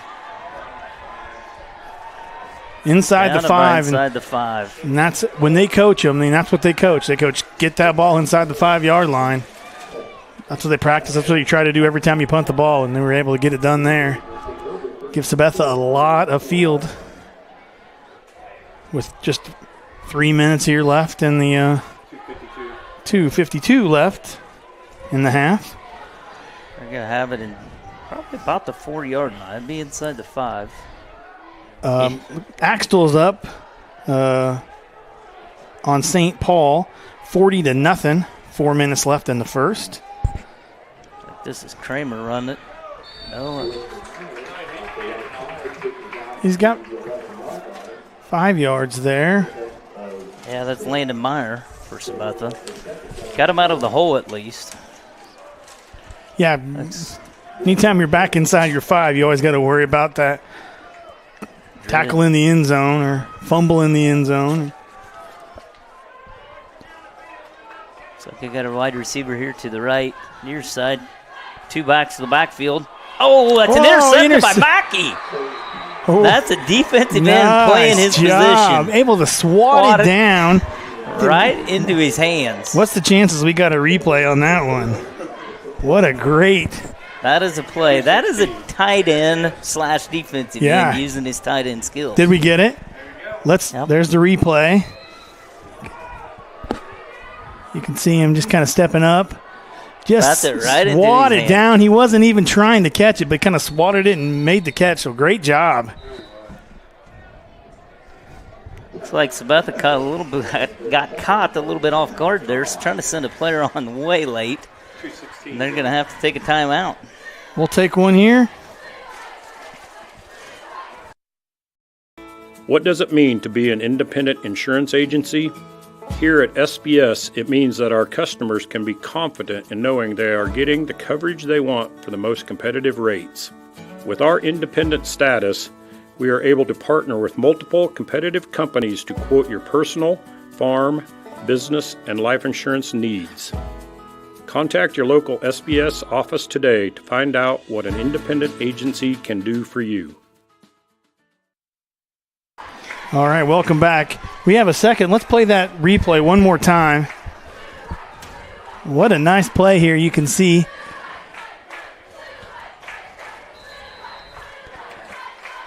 Inside Down the 5. Inside the 5. And that's when they coach them. I mean, that's what they coach. They coach, get that ball inside the 5-yard line. That's what they practice. That's what you try to do every time you punt the ball, and they were able to get it done there. Give Sabetha a lot of field with just 3 minutes here left in the 2:52 left in the half. They're going to have it in probably about the 4-yard line. It'd be inside the 5. Axtell's up on St. Paul, 40-0. 4 minutes left in the first. This is Kramer running it. No. He's got 5 yards there. Yeah, that's Landon Meyer for Sabetha. Got him out of the hole at least. Yeah, anytime you're back inside your 5, you always got to worry about that tackle in the end zone or fumble in the end zone. So they got a wide receiver here to the right, near side. 2 backs to the backfield. Oh, that's an intercepted by Mackey. Oh, that's a defensive end playing his position. Able to swat it down. Right into his hands. What's the chances we got a replay on that one? What a great. That is a play. That is a tight end / defensive end using his tight end skills. Did we get it? There's the replay. You can see him just kind of stepping up. Just swat it down. He wasn't even trying to catch it, but kind of swatted it and made the catch. So great job. Looks like Sabetha got caught a little bit off guard there. Trying to send a player on way late. And they're going to have to take a timeout. We'll take one here. What does it mean to be an independent insurance agency? Here at SBS, it means that our customers can be confident in knowing they are getting the coverage they want for the most competitive rates. With our independent status, we are able to partner with multiple competitive companies to quote your personal, farm, business, and life insurance needs. Contact your local SBS office today to find out what an independent agency can do for you. All right, welcome back. We have a second. Let's play that replay one more time. What a nice play here. You can see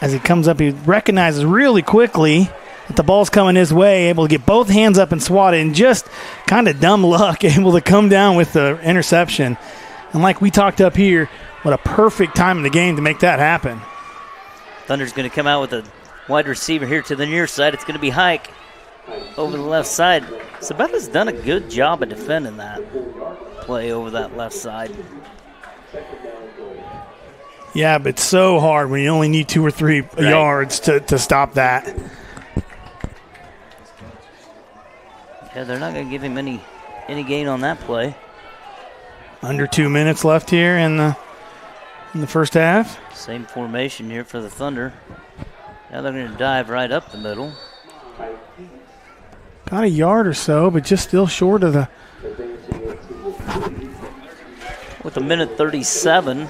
as he comes up, he recognizes really quickly that the ball's coming his way, able to get both hands up and swat it, and just kind of dumb luck, able to come down with the interception. And like we talked up here, what a perfect time in the game to make that happen. Thunder's going to come out with a wide receiver here to the near side. It's going to be Hike over the left side. Sabetha's done a good job of defending that play over that left side. Yeah, but it's so hard when you only need 2 or 3 yards to stop that. Yeah, they're not going to give him any gain on that play. Under 2 minutes left here in the first half. Same formation here for the Thunder. Now they're going to dive right up the middle. Got a yard or so, but just still short of the. With a minute 37.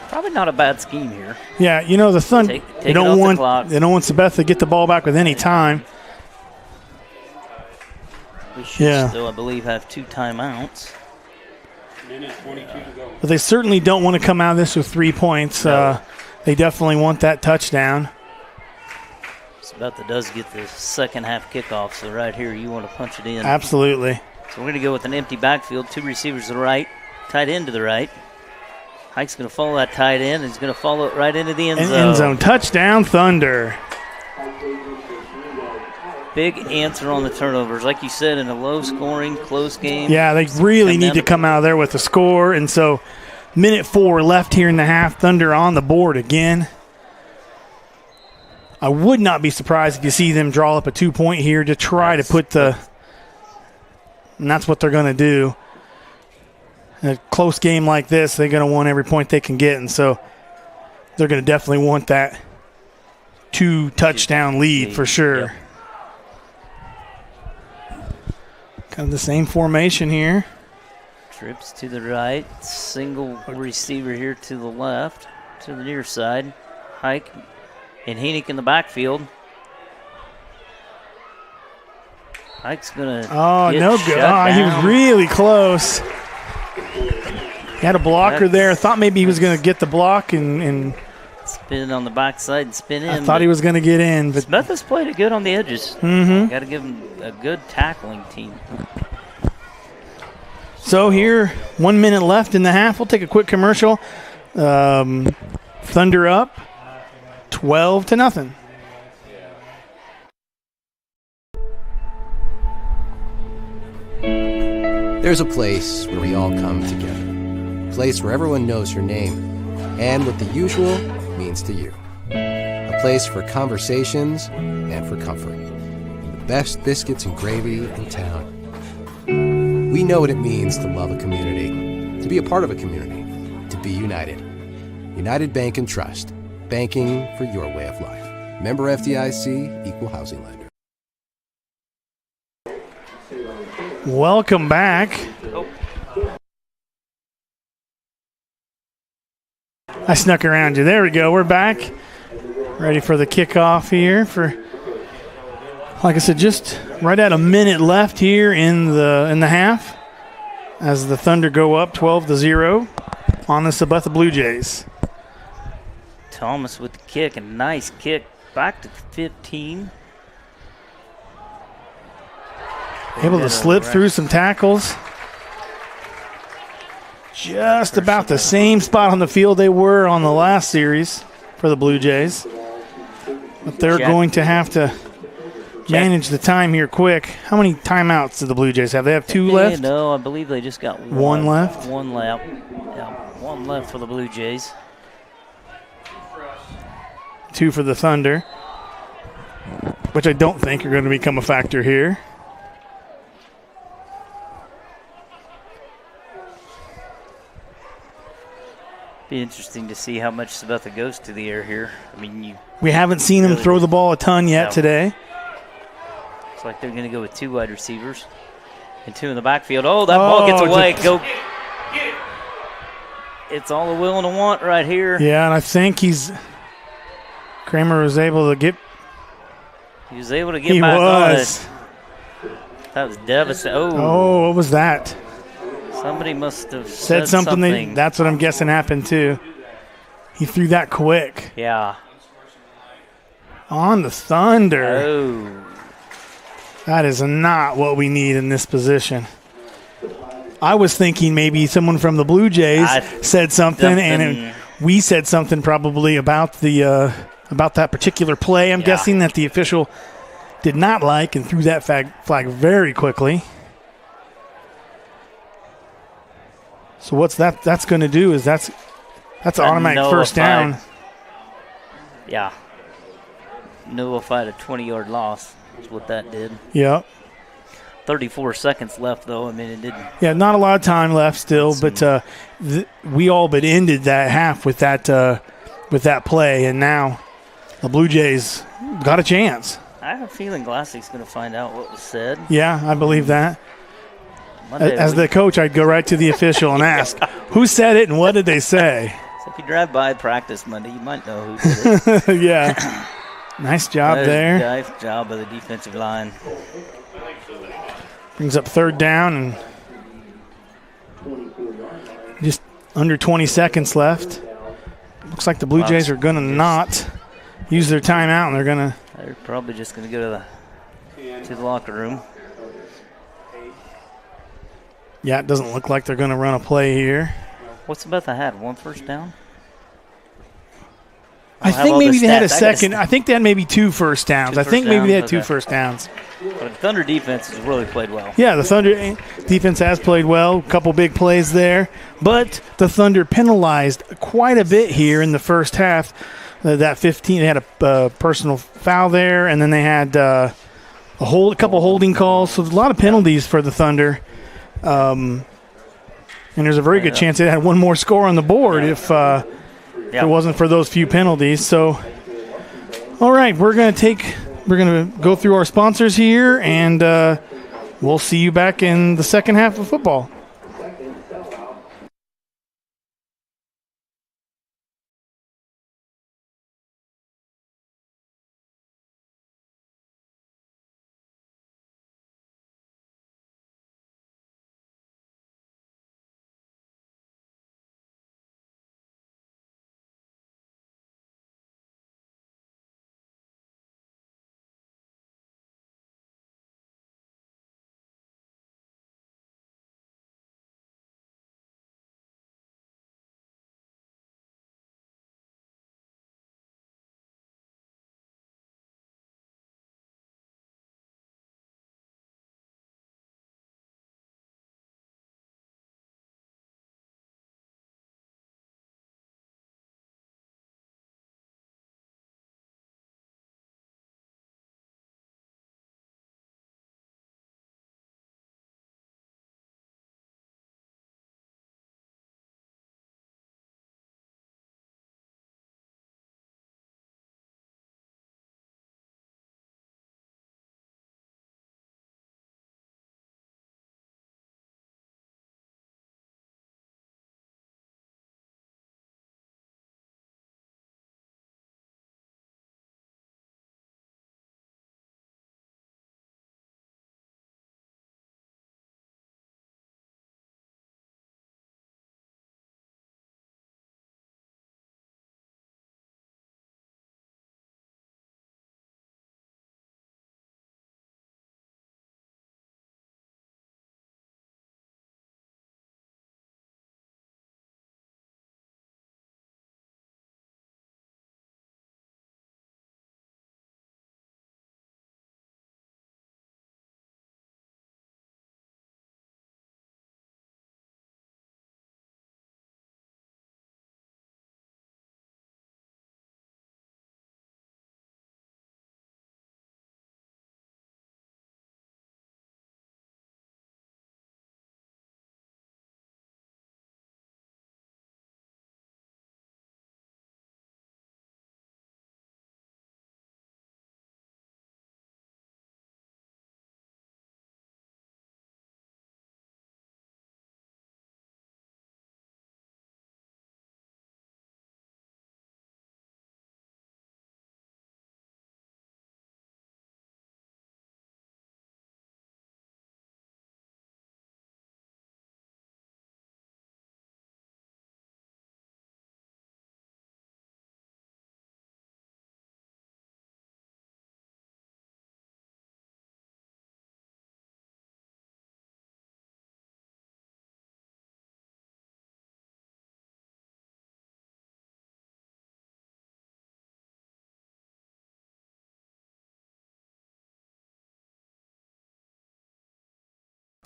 Probably not a bad scheme here. Yeah, you know the Thunder. They don't want Sabetha to get the ball back with any time. We should still, I believe, have 2 timeouts. Minute 22 to go. But they certainly don't want to come out of this with 3 points. No. They definitely want that touchdown. Sabetha does get the second half kickoff, so right here you want to punch it in. Absolutely. So we're going to go with an empty backfield, 2 receivers to the right, tight end to the right. Hike's going to follow that tight end, and he's going to follow it right into the end zone. End zone touchdown, Thunder. Big answer on the turnovers. Like you said, in a low-scoring, close game. Yeah, they really need to come out of there with a score. And so, minute 4 left here in the half. Thunder on the board again. I would not be surprised if you see them draw up a 2-point here to try to put the – and that's what they're going to do. In a close game like this, they're going to want every point they can get. And so, they're going to definitely want that 2-touchdown lead for sure. Yep. Kind of the same formation here. Trips to the right, single receiver here to the left, to the near side. Hike and Hennick in the backfield. Hike's going to no good. He was really close. He had a blocker there. Thought maybe he was going to get the block and spin in on the backside and spin in. I thought he was going to get in. But Sabetha's played it good on the edges. Mm-hmm. Got to give him a good tackling team. So here, 1 minute left in the half. We'll take a quick commercial. Thunder up, 12-0. There's a place where we all come together. A place where everyone knows your name and what the usual means to you. A place for conversations and for comfort. The best biscuits and gravy in town. We know what it means to love a community, to be a part of a community, to be united. United Bank and Trust. Banking for your way of life. Member FDIC, Equal Housing Lender. Welcome back. I snuck around you. There we go. We're back. Ready for the kickoff here for, like I said, just right at a minute left here in the half as the Thunder go up 12-0 on the Sabetha Blue Jays. Thomas with the kick, a nice kick back to 15. Able to slip through some tackles. Just about the same spot on the field they were on the last series for the Blue Jays. But they're going to have to manage the time here quick. How many timeouts do the Blue Jays have? They have 2 left? No, I believe they just got one left. One left. Yeah, 1 left for the Blue Jays. 2 for the Thunder, which I don't think are going to become a factor here. Be interesting to see how much Sabetha goes to the air here. I mean, we haven't seen him throw the ball a ton yet today. Looks like they're going to go with 2 wide receivers and 2 in the backfield. Oh, that ball gets away. Go. It's all the will and a want right here. Yeah, and I think Kramer was able to get. He was able to get back on it. That was devastating. Oh, what was that? Somebody must have said something. That's what I'm guessing happened too. He threw that quick. Yeah. On the Thunder. Oh. That is not what we need in this position. I was thinking maybe someone from the Blue Jays said something, and we said something probably about that particular play. I'm guessing that the official did not like and threw that flag very quickly. So what's that's going to do is that's automatic first down. Yeah. Nullified a 20-yard loss is what that did. Yep. 34 seconds left, though. I mean, it didn't. Yeah, not a lot of time left still, but we all but ended that half with that play, and now the Blue Jays got a chance. I have a feeling Glassing's going to find out what was said. Yeah, I believe that. As the coach, I'd go right to the official and ask, who said it and what did they say? So if you drive by practice Monday, you might know who did it. Yeah. Nice job there. Nice job of the defensive line. Brings up 3rd down. And Just under 20 seconds left. Looks like the Blue Jays are going to not use their timeout, and they're probably just going to go to the locker room. Yeah, it doesn't look like they're going to run a play here. What's Sabetha had? 1 first down? I think maybe they had a second. I think they had maybe 2 first downs. I think maybe they had 2 first downs. But the Thunder defense has really played well. Yeah, the Thunder defense has played well. A couple big plays there. But the Thunder penalized quite a bit here in the first half. That 15, they had a personal foul there, and then they had a couple holding calls. So a lot of penalties for the Thunder. And there's a very good chance they had one more score on the board if it wasn't for those few penalties. So, all right, we're going to go through our sponsors here, and we'll see you back in the second half of football.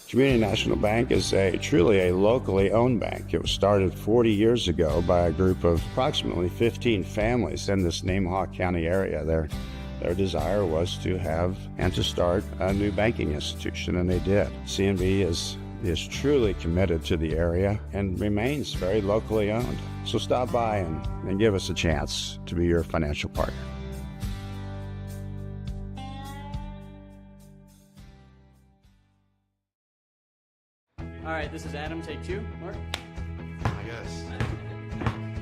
Community National Bank is truly a locally owned bank. It was started 40 years ago by a group of approximately 15 families in this Nemaha County area. Their desire was to have and to start a new banking institution, and they did. CNB is truly committed to the area and remains very locally owned. So stop by and give us a chance to be your financial partner. All right, this is Adam. Take 2. Mark. I guess.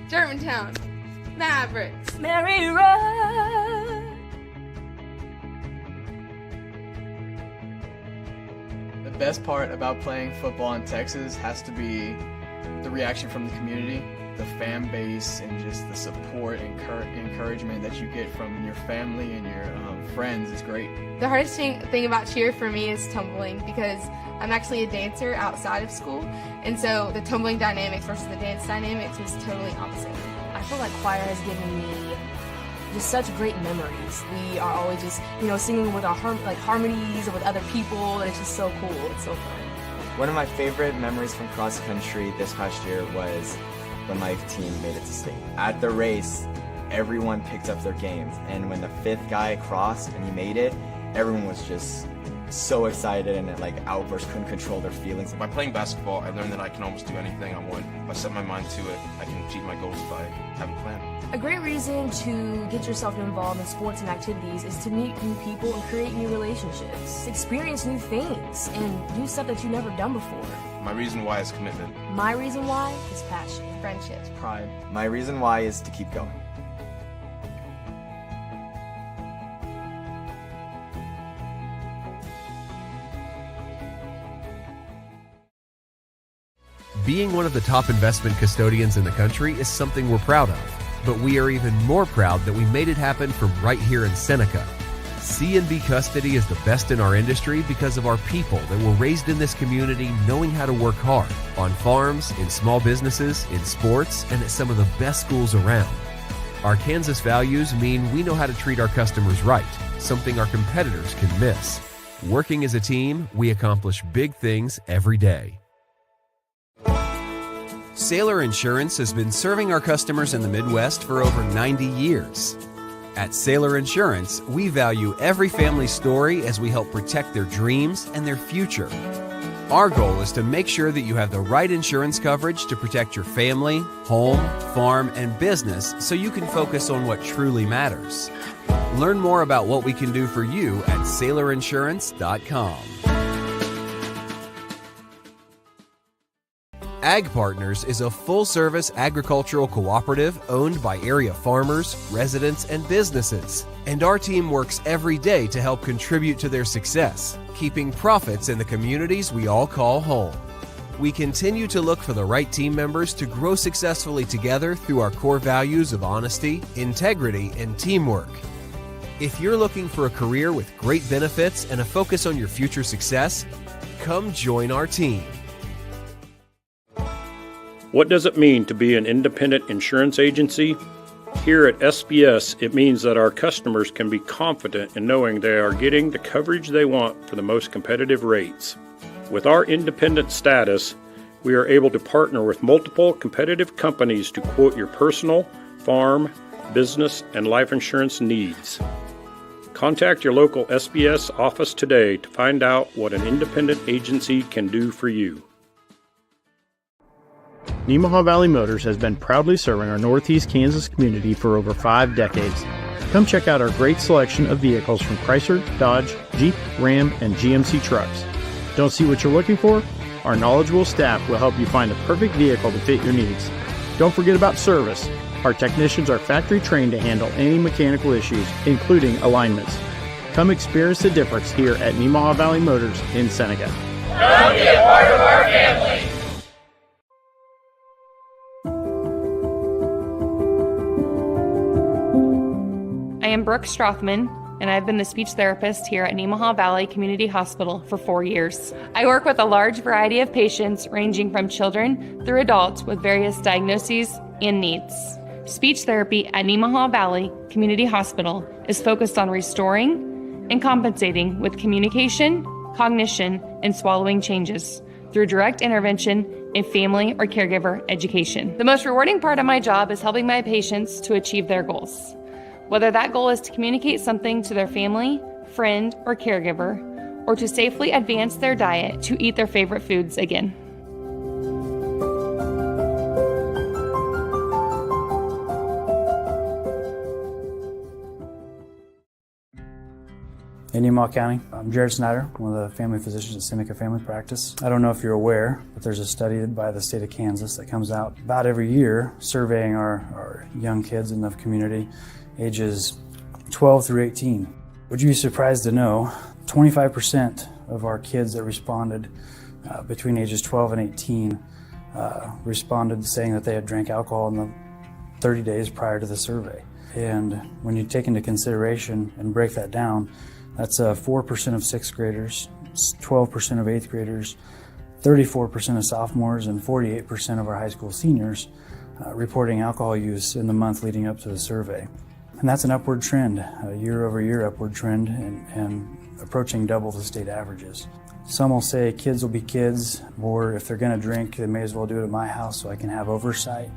Germantown. Mavericks. Mary Road. The best part about playing football in Texas has to be The reaction from the community, the fan base, and just the support and encouragement that you get from your family and your friends is great. The hardest thing about cheer for me is tumbling, because I'm actually a dancer outside of school, and so the tumbling dynamics versus the dance dynamics was totally opposite. I feel like choir has given me just such great memories. We are always just, singing with our harmonies or with other people, and it's just so cool. It's so fun. One of my favorite memories from cross country this past year was when my team made it to state. At the race, everyone picked up their games, and when the fifth guy crossed and he made it, everyone was just so excited and outbursts, couldn't control their feelings. By playing basketball, I learned that I can almost do anything I want. If I set my mind to it, I can achieve my goals by having a plan. A great reason to get yourself involved in sports and activities is to meet new people and create new relationships, experience new things, and do stuff that you've never done before. My reason why is commitment. My reason why is passion, Friendships. Pride. My reason why is to keep going. Being one of the top investment custodians in the country is something we're proud of, but we are even more proud that we made it happen from right here in Seneca. C&B Custody is the best in our industry because of our people that were raised in this community knowing how to work hard, on farms, in small businesses, in sports, and at some of the best schools around. Our Kansas values mean we know how to treat our customers right, something our competitors can miss. Working as a team, we accomplish big things every day. Sailor Insurance has been serving our customers in the Midwest for over 90 years. At Sailor Insurance, we value every family story as we help protect their dreams and their future. Our goal is to make sure that you have the right insurance coverage to protect your family, home, farm, and business so you can focus on what truly matters. Learn more about what we can do for you at SailorInsurance.com. Ag Partners is a full-service agricultural cooperative owned by area farmers, residents, and businesses. And our team works every day to help contribute to their success, keeping profits in the communities we all call home. We continue to look for the right team members to grow successfully together through our core values of honesty, integrity, and teamwork. If you're looking for a career with great benefits and a focus on your future success, come join our team. What does it mean to be an independent insurance agency? Here at SBS, it means that our customers can be confident in knowing they are getting the coverage they want for the most competitive rates. With our independent status, we are able to partner with multiple competitive companies to quote your personal, farm, business, and life insurance needs. Contact your local SBS office today to find out what an independent agency can do for you. Nemaha Valley Motors has been proudly serving our Northeast Kansas community for over 5 decades. Come check out our great selection of vehicles from Chrysler, Dodge, Jeep, Ram, and GMC trucks. Don't see what you're looking for? Our knowledgeable staff will help you find the perfect vehicle to fit your needs. Don't forget about service. Our technicians are factory trained to handle any mechanical issues, including alignments. Come experience the difference here at Nemaha Valley Motors in Seneca. Come be a part of our family. I am Brooke Strothman, and I've been the speech therapist here at Nemaha Valley Community Hospital for 4 years. I work with a large variety of patients ranging from children through adults with various diagnoses and needs. Speech therapy at Nemaha Valley Community Hospital is focused on restoring and compensating with communication, cognition, and swallowing changes through direct intervention in family or caregiver education. The most rewarding part of my job is helping my patients to achieve their goals. Whether that goal is to communicate something to their family, friend, or caregiver, or to safely advance their diet to eat their favorite foods again. In Nemaha County, I'm Jared Snyder, one of the family physicians at Seneca Family Practice. I don't know if you're aware, but there's a study by the state of Kansas that comes out about every year surveying our young kids in the community, ages 12 through 18. Would you be surprised to know 25% of our kids that responded between ages 12 and 18 responded saying that they had drank alcohol in the 30 days prior to the survey. And when you take into consideration and break that down, that's 4% of sixth graders, 12% of eighth graders, 34% of sophomores, and 48% of our high school seniors reporting alcohol use in the month leading up to the survey. And that's an upward trend, a year-over-year upward trend, and approaching double the state averages. Some will say kids will be kids, or if they're going to drink, they may as well do it at my house so I can have oversight.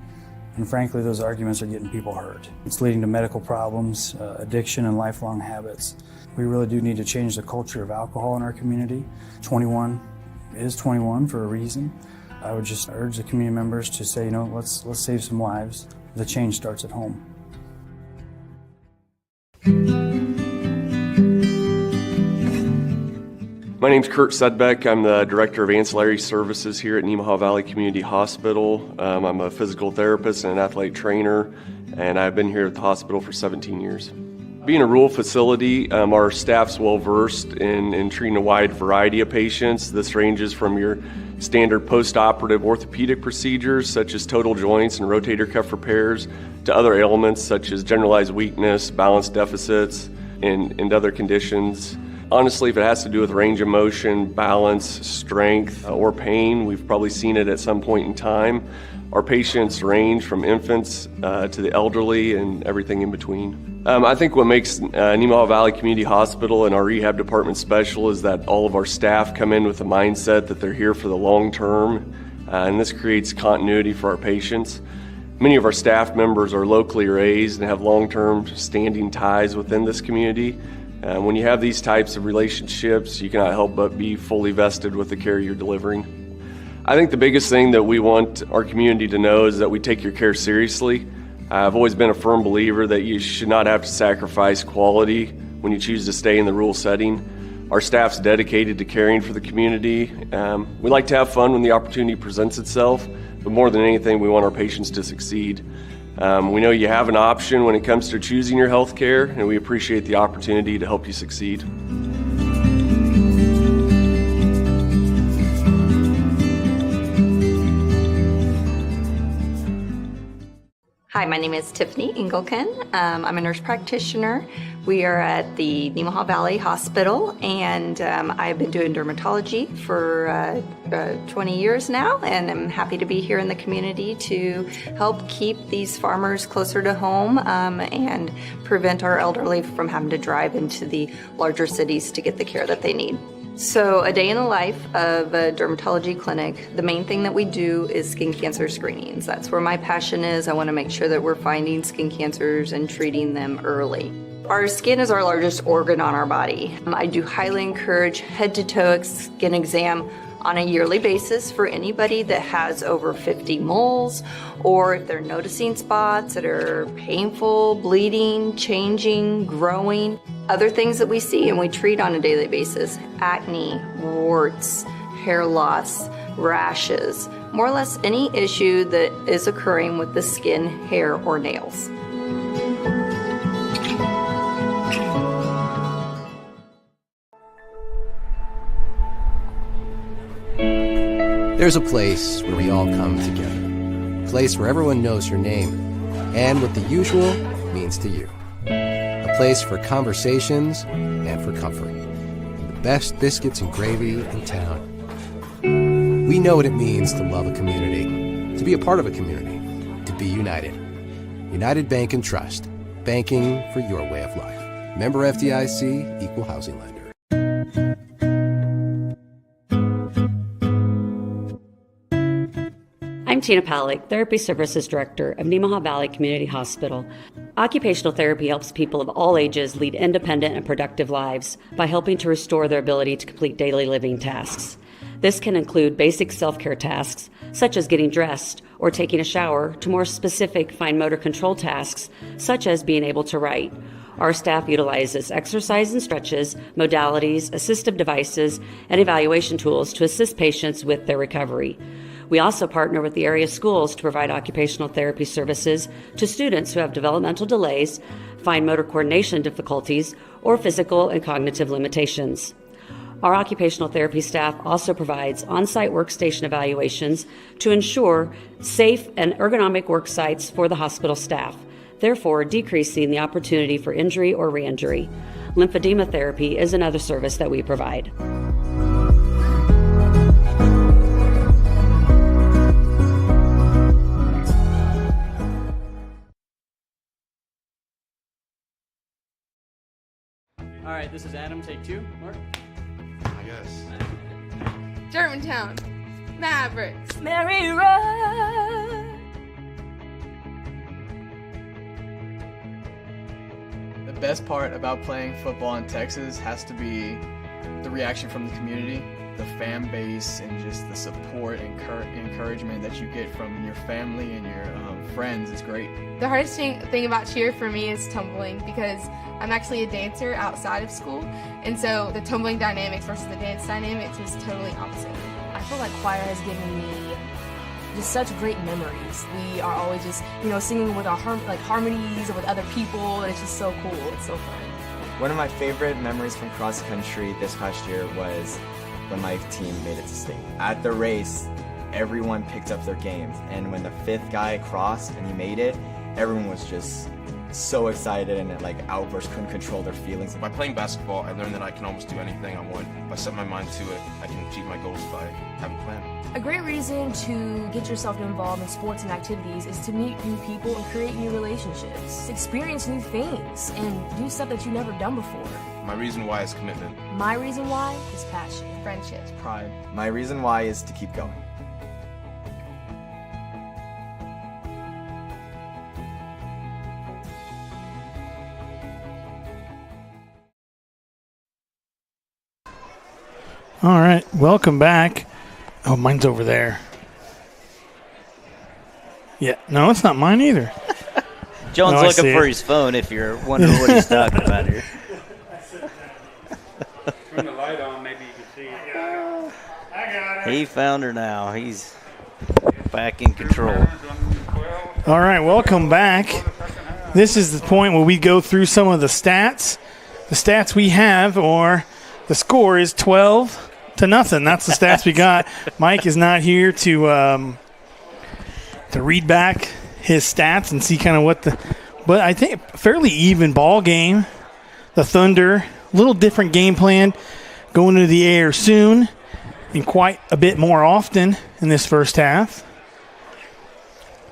And frankly, those arguments are getting people hurt. It's leading to medical problems, addiction, and lifelong habits. We really do need to change the culture of alcohol in our community. 21 is 21 for a reason. I would just urge the community members to say, let's save some lives. The change starts at home. My name's Kurt Sudbeck. I'm the Director of Ancillary Services here at Nemaha Valley Community Hospital. I'm a physical therapist and an athletic trainer, and I've been here at the hospital for 17 years. Being a rural facility, our staff's well-versed in treating a wide variety of patients. This ranges from your standard post-operative orthopedic procedures, such as total joints and rotator cuff repairs, to other ailments such as generalized weakness, balance deficits, and other conditions. Honestly, if it has to do with range of motion, balance, strength, or pain, we've probably seen it at some point in time. Our patients range from infants to the elderly and everything in between. I think what makes Nemaha Valley Community Hospital and our rehab department special is that all of our staff come in with a mindset that they're here for the long term, and this creates continuity for our patients. Many of our staff members are locally raised and have long-term standing ties within this community. When you have these types of relationships, you cannot help but be fully vested with the care you're delivering. I think the biggest thing that we want our community to know is that we take your care seriously. I've always been a firm believer that you should not have to sacrifice quality when you choose to stay in the rural setting. Our staff's dedicated to caring for the community. We like to have fun when the opportunity presents itself, but more than anything, we want our patients to succeed. We know you have an option when it comes to choosing your health care, and we appreciate the opportunity to help you succeed. Hi, my name is Tiffany Engelken. I'm a nurse practitioner. We are at the Nemaha Valley Hospital, and I've been doing dermatology for 20 years now, and I'm happy to be here in the community to help keep these farmers closer to home and prevent our elderly from having to drive into the larger cities to get the care that they need. So a day in the life of a dermatology clinic, the main thing that we do is skin cancer screenings. That's where my passion is. I want to make sure that we're finding skin cancers and treating them early. Our skin is our largest organ on our body. I do highly encourage head-to-toe skin exam on a yearly basis for anybody that has over 50 moles, or if they're noticing spots that are painful, bleeding, changing, growing. Other things that we see and we treat on a daily basis: acne, warts, hair loss, rashes, more or less any issue that is occurring with the skin, hair, or nails. There's a place where we all come together. A place where everyone knows your name and what the usual means to you. A place for conversations and for comfort. And the best biscuits and gravy in town. We know what it means to love a community, to be a part of a community, to be united. United Bank and Trust. Banking for your way of life. Member FDIC, Equal Housing Lender. I'm Tina Palick, Therapy Services Director of Nemaha Valley Community Hospital. Occupational therapy helps people of all ages lead independent and productive lives by helping to restore their ability to complete daily living tasks. This can include basic self-care tasks, such as getting dressed or taking a shower, to more specific fine motor control tasks, such as being able to write. Our staff utilizes exercise and stretches, modalities, assistive devices, and evaluation tools to assist patients with their recovery. We also partner with the area schools to provide occupational therapy services to students who have developmental delays, fine motor coordination difficulties, or physical and cognitive limitations. Our occupational therapy staff also provides on-site workstation evaluations to ensure safe and ergonomic work sites for the hospital staff, therefore decreasing the opportunity for injury or re-injury. Lymphedema therapy is another service that we provide. All right, this is Adam. Take 2. Mark. I guess. Germantown. Mavericks. Mary Run. The best part about playing football in Texas has to be the reaction from the community, the fan base, and just the support and encouragement that you get from your family and your friends is great. The hardest thing about cheer for me is tumbling, because I'm actually a dancer outside of school, and so the tumbling dynamics versus the dance dynamics was totally opposite. I feel like choir has given me just such great memories. We are always just, singing with our harmonies with other people, and it's just so cool. It's so fun. One of my favorite memories from cross country this past year was when my team made it to state. At the race, everyone picked up their games, and when the 5th guy crossed and he made it, everyone was just so excited and outbursts, couldn't control their feelings. By playing basketball, I learned that I can almost do anything I want. If I set my mind to it, I can achieve my goals if I have a plan. A great reason to get yourself involved in sports and activities is to meet new people and create new relationships, experience new things, and do stuff that you've never done before. My reason why is commitment. My reason why is passion, Friendships. Pride. My reason why is to keep going. All right, welcome back. Oh, mine's over there. Yeah, no, it's not mine either. John's looking for his phone if you're wondering what he's talking about here. Turn the light on, maybe you can see it. I got it. He found her now. He's back in control. All right, welcome back. This is the point where we go through some of the stats. The stats we have, or the score is 12-0. That's the stats we got. Mike is not here to read back his stats and see kind of what but I think fairly even ball game. The Thunder, a little different game plan, going into the air soon and quite a bit more often in this first half.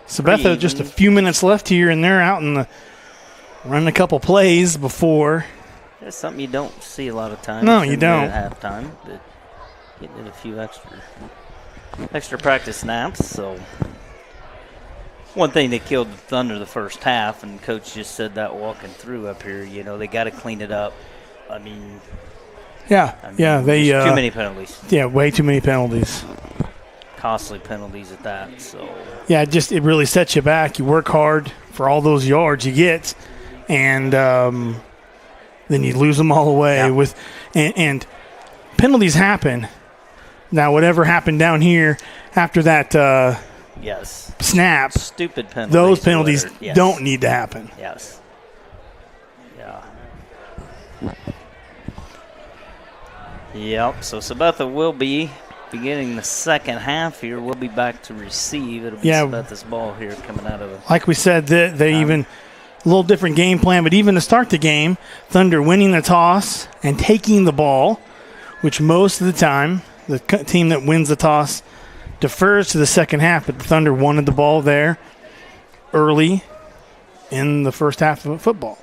Sabetha, just a few minutes left here, and they're out in the running a couple plays before. That's something you don't see a lot of times. No, you don't. At halftime, but getting a few extra practice snaps. So one thing that killed the Thunder the first half, and Coach just said that walking through up here, they got to clean it up. They too many penalties. Yeah, way too many penalties. Costly penalties at that. So yeah, it really sets you back. You work hard for all those yards you get, and then you lose them all away with and penalties happen. Now, whatever happened down here after that snap, stupid penalties. Those penalties don't need to happen. Yes. Yeah. Yep. So Sabetha will be beginning the second half here. We'll be back to receive. It'll be Sabetha's ball here coming out of it. Like we said, they even a little different game plan, but even to start the game, Thunder winning the toss and taking the ball, which most of the time the team that wins the toss defers to the second half, but the Thunder wanted the ball there early in the first half of football.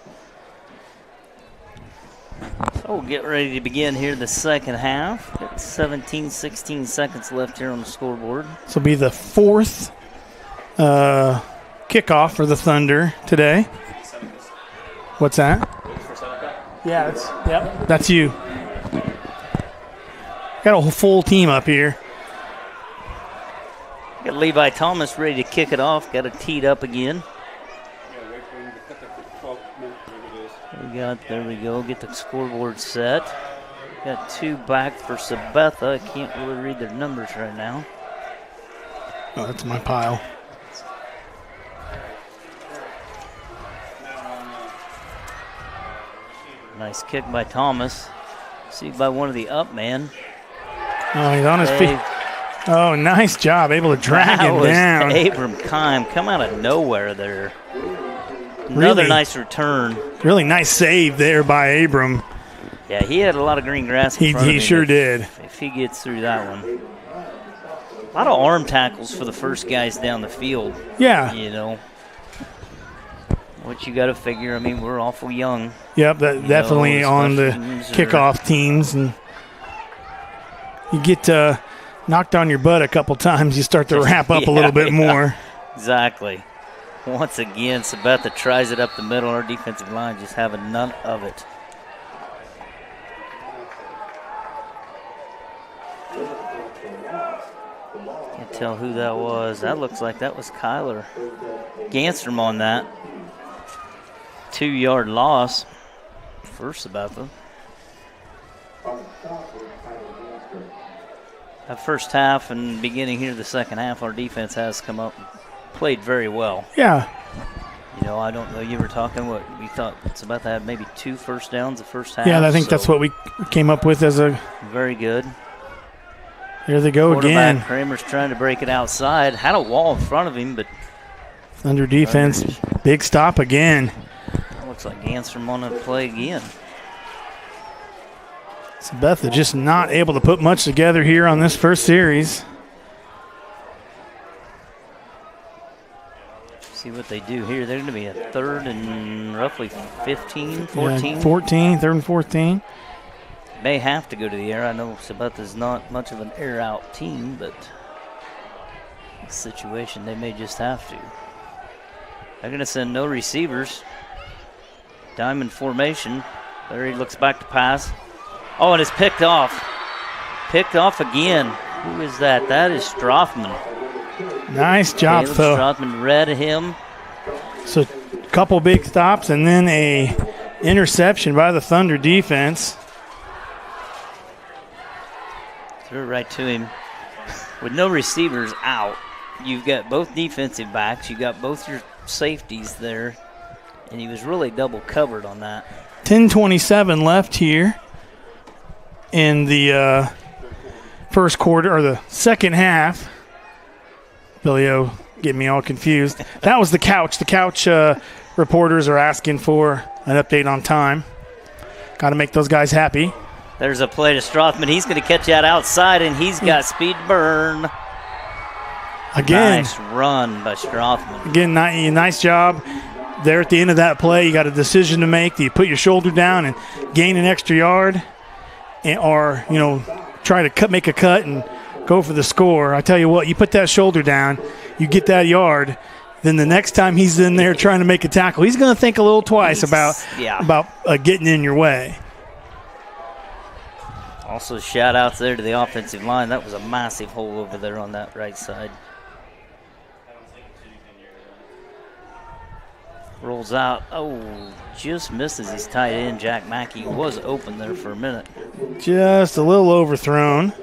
So we'll get ready to begin here the second half. Got 16 seconds left here on the scoreboard. This will be the fourth kickoff for the Thunder today. What's that? Yeah, that's you. Got a whole full team up here. Got Levi Thomas ready to kick it off. Got it teed up again. There we go. Get the scoreboard set. Got 2 back for Sabetha. I can't really read their numbers right now. Oh, that's my pile. Nice kick by Thomas. See by one of the up man. Oh, he's on his feet. Oh, nice job. Able to drag him down. Abram Kime come out of nowhere there. Another nice return. Really nice save there by Abram. Yeah, he had a lot of green grass in front of him. He sure did. If he gets through that one. A lot of arm tackles for the first guys down the field. Yeah. You know. What you got to figure, I mean, we're awful young. Yep, definitely on the kickoff teams. And you get knocked on your butt a couple times, you start to wrap up a little bit more. Exactly. Once again, Sabetha tries it up the middle. Our defensive line just having none of it. Can't tell who that was. That looks like that was Kyler Ganstrom on that. 2-yard loss for Sabetha. That first half and beginning here the second half, our defense has come up and played very well. Yeah. You know, I don't know, you were talking what we thought Sabetha had maybe 2 first downs the first half. Yeah, I think that's what we came up with as a. Very good. There they go again. Kramer's trying to break it outside. Had a wall in front of him, but. Under defense, big stop again. Looks like Ganstrom on to play again. Sabetha just not able to put much together here on this first series. See what they do here. They're going to be a third and roughly 15, 14. Yeah, 14, third and 14. May have to go to the air. I know Sabetha's not much of an air-out team, but the situation they may just have to. They're going to send no receivers. Diamond formation. There he looks back to pass. Oh, and it's picked off. Picked off again. Who is that? That is Strothman. Nice job, Caleb though. Strothman read him. So a couple big stops and then a interception by the Thunder defense. Threw it right to him. With no receivers out, you've got both defensive backs. You've got both your safeties there. And he was really double covered on that. 10:27 left here in the first quarter, or the second half. Billy O getting me all confused. That was the couch. The couch reporters are asking for an update on time. Got to make those guys happy. There's a play to Strothman. He's going to catch that outside, and he's got speed to burn. Again. Nice run by Strothman. Again, nice job. There at the end of that play, you got a decision to make. Do you put your shoulder down and gain an extra yard, or try to make a cut and go for the score? I tell you what, you put that shoulder down, you get that yard. Then the next time he's in there trying to make a tackle, he's going to think a little twice about getting in your way. Also, shout outs there to the offensive line. That was a massive hole over there on that right side. Rolls out. Oh, just misses his tight end. Jack Mackey was open there for a minute. Just a little overthrown.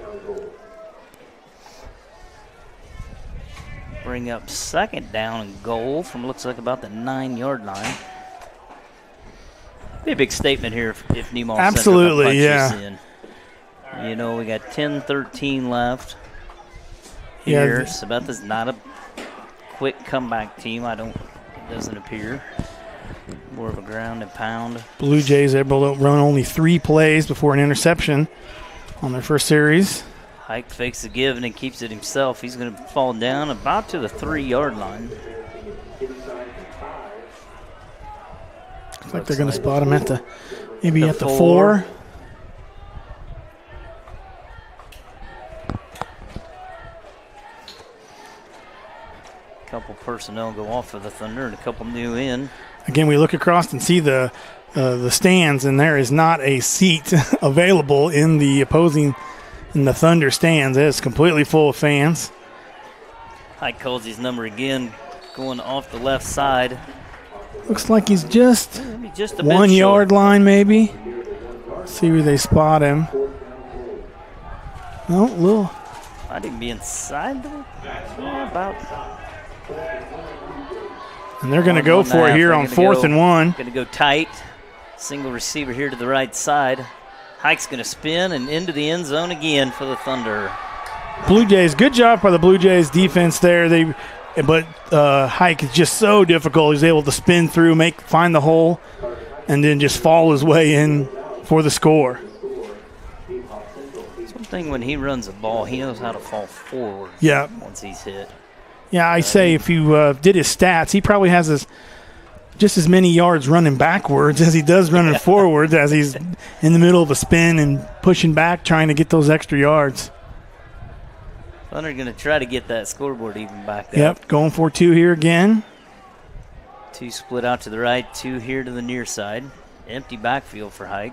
Bring up second down and goal from looks like about the 9-yard line. Be a big statement here if Nemaha absolutely, yeah. In. We got 10-13 left here. Sabetha's not a quick comeback team. Doesn't appear. More of a ground and pound. BlueJays able to run only 3 plays before an interception on their first series. Hike fakes the give and then keeps it himself. He's going to fall down about to the 3-yard line. Looks like they're going to spot him at the 4. Couple personnel go off for the Thunder and a couple new in. Again, we look across and see the stands, and there is not a seat available in the Thunder stands. It is completely full of fans. Hike calls his number again, going off the left side. Looks like he's just a 1 yard line, maybe. Let's see where they spot him. No, little. Might even be inside the about. And they're going to go for it here on 4th and 1. Going to go tight. Single receiver here to the right side. Hike's going to spin and into the end zone again for the Thunder. Blue Jays, good job by the Blue Jays defense there. But Hike is just so difficult. He's able to spin through, find the hole, and then just fall his way in for the score. Something when he runs the ball, he knows how to fall forward. Yeah. Once he's hit. Yeah, I say if you did his stats, he probably has just as many yards running backwards as he does running forwards, as he's in the middle of a spin and pushing back, trying to get those extra yards. Thunder going to try to get that scoreboard even back up. Yep, going for 2 here again. 2 split out to the right, 2 here to the near side. Empty backfield for Hike.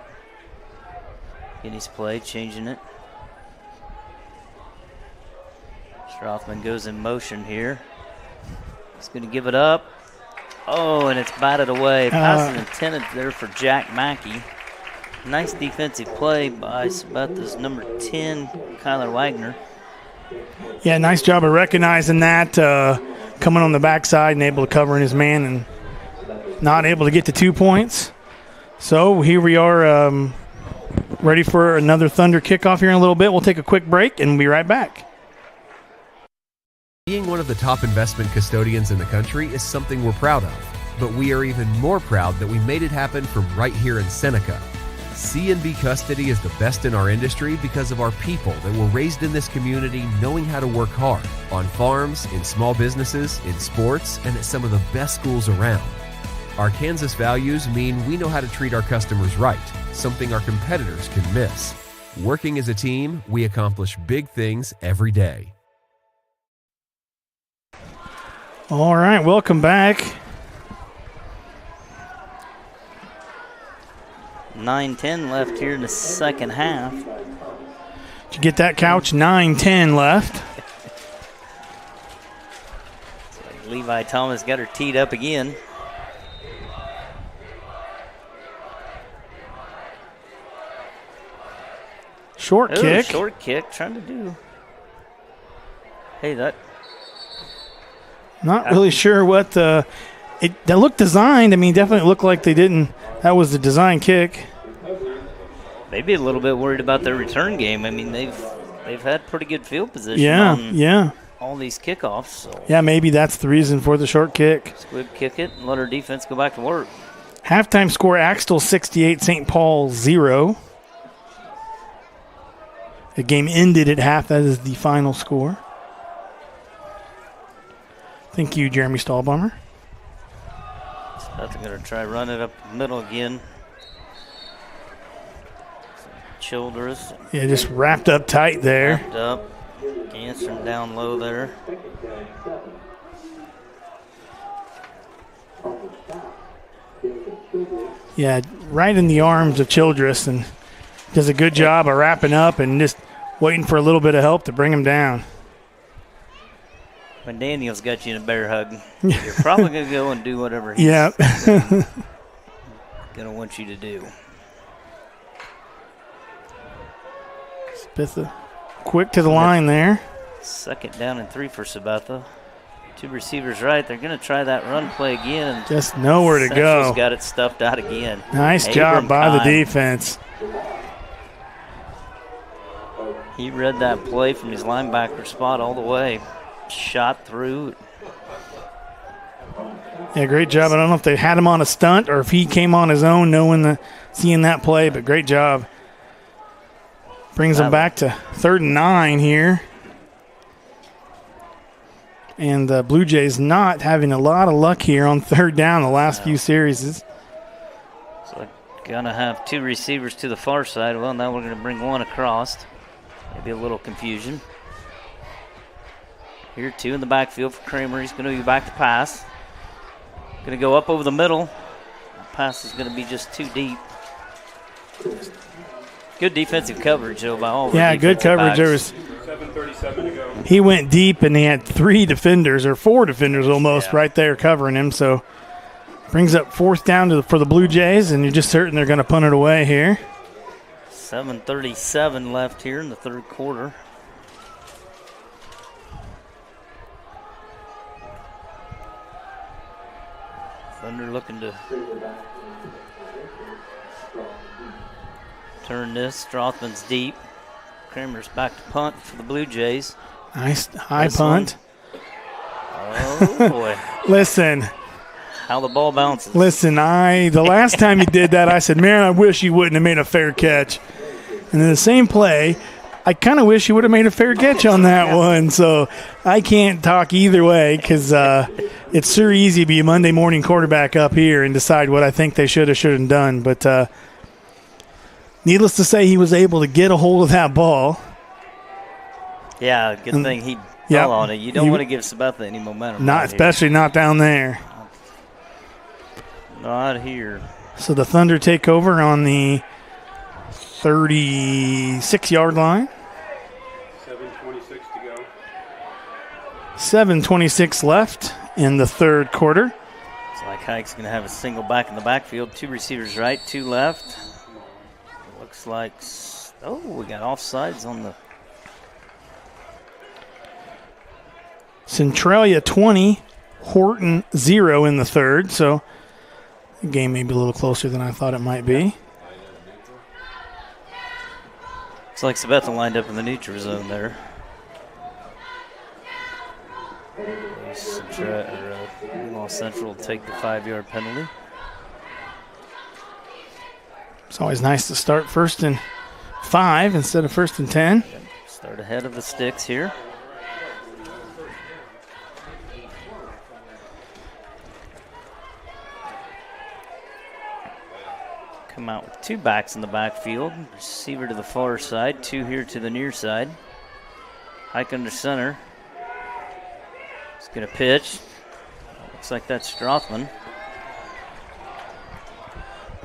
In his play, changing it. Strothman goes in motion here. He's going to give it up. Oh, and it's batted away. Pass intended there for Jack Mackey. Nice defensive play by Sabetha's number 10, Kyler Wagner. Yeah, nice job of recognizing that, coming on the backside and able to cover in his man and not able to get to 2 points. So here we are ready for another Thunder kickoff here in a little bit. We'll take a quick break and we'll be right back. Being one of the top investment custodians in the country is something we're proud of, but we are even more proud that we made it happen from right here in Seneca. C&B Custody is the best in our industry because of our people that were raised in this community knowing how to work hard, on farms, in small businesses, in sports, and at some of the best schools around. Our Kansas values mean we know how to treat our customers right, something our competitors can miss. Working as a team, we accomplish big things every day. All right, welcome back. 9:10 left here in the second half. Did you get that, Couch? 9:10 left. Levi Thomas got her teed up again. Short kick. Short kick, trying to do. Hey, that. Not really sure what they looked designed. I mean, definitely looked like they didn't. That was the design kick. Maybe a little bit worried about their return game. I mean, they've had pretty good field position. Yeah. All these kickoffs. So. Yeah, maybe that's the reason for the short kick. Squib kick it and let our defense go back to work. Halftime score: Axtell 68, St. Paul 0. The game ended at half. That is the final score. Thank you, Jeremy Stahlbommer. They're going to try run it up the middle again. Childress. Yeah, just wrapped up tight there. Wrapped up. Ganstrom down low there. Yeah, right in the arms of Childress, and does a good job of wrapping up and just waiting for a little bit of help to bring him down. When Daniel's got you in a bear hug, you're probably going to go and do whatever he's going to want you to do. Sabetha quick to the line there. 2nd down and 3 for Sabetha. 2 receivers right. They're going to try that run play again. Just nowhere to go. Central's got it stuffed out again. Nice job by the defense. He read that play from his linebacker spot all the way. Shot through. Yeah, great job. I don't know if they had him on a stunt or if he came on his own seeing that play, but great job. Brings them back to 3rd and 9 here. And the Blue Jays not having a lot of luck here on 3rd down the last few series. So going to have 2 receivers to the far side. Well, now we're going to bring 1 across. Maybe a little confusion. Here 2 in the backfield for Kramer. He's going to be back to pass. Going to go up over the middle. The pass is going to be just too deep. Good defensive coverage, though, by all. Yeah, good coverage. There was 7:37 to go. He went deep, and he had 3 defenders, or 4 defenders almost, right there covering him. So brings up 4th down for the Blue Jays, and you're just certain they're going to punt it away here. 7:37 left here in the 3rd quarter. Thunder looking to Turn this. Strothman's deep. Kramer's back to punt for the Blue Jays. Nice high punt. Oh, boy. Listen. How the ball bounces. Listen, the last time he did that, I said, man, I wish he wouldn't have made a fair catch. And in the same play, I kind of wish he would have made a fair catch on that one. So I can't talk either way because it's so easy to be a Monday morning quarterback up here and decide what I think they shouldn't done. But needless to say, he was able to get a hold of that ball. Yeah, good thing he fell on it. You don't want to give Sabetha any momentum. Not especially not down there. Not here. So the Thunder take over on the 36-yard line. 7:26 to go. 7:26 left in the third quarter. It's like Hike's going to have a single back in the backfield. 2 receivers right, 2 left. Looks like, we got offsides on the. Centralia 20, Horton 0 in the third. So the game may be a little closer than I thought it might be. Looks like Sabetha lined up in the neutral zone there. Nemaha Central will take the 5-yard penalty. It's always nice to start 1st and 5 instead of 1st and 10. Start ahead of the sticks here. Come out with 2 backs in the backfield. Receiver to the far side, 2 here to the near side. Hike under center. He's going to pitch. Looks like that's Strothman.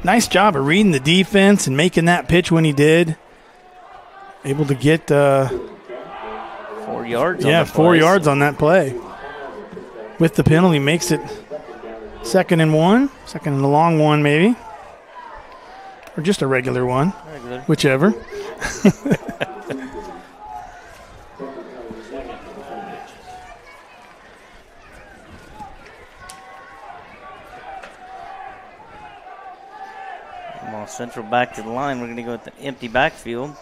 Nice job of reading the defense and making that pitch when he did. Able to get 4 yards on the play. 4 yards on that play. With the penalty, makes it 2nd and 1. 2nd and a long one, maybe. Or just a regular one. Regular. Whichever. Central back to the line. We're going to go with the empty backfield.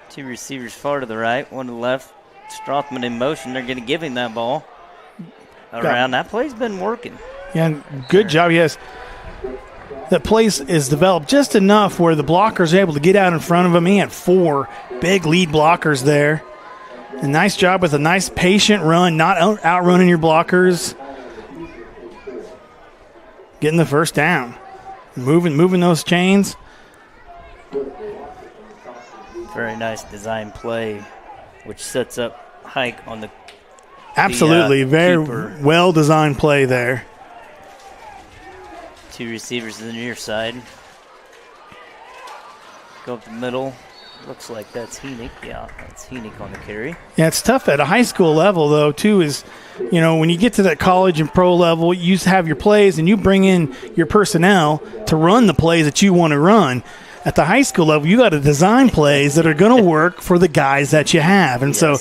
2 receivers far to the right, 1 to the left. Strothman in motion. They're going to give him that ball around. That play's been working. Yeah, good job. Yes. That play is developed just enough where the blockers are able to get out in front of him. He had 4 big lead blockers there. A nice job with a nice patient run, not outrunning your blockers. Getting the first down. Moving those chains. Very nice design play, which sets up Hike on the Absolutely. Very keeper. Well-designed play there. 2 receivers to the near side. Go up the middle. Looks like that's Heenick. Yeah, that's Heenick on the carry. Yeah, it's tough at a high school level, though, too, is, when you get to that college and pro level, you have your plays and you bring in your personnel to run the plays that you want to run. At the high school level, you got to design plays that are going to work for the guys that you have. And so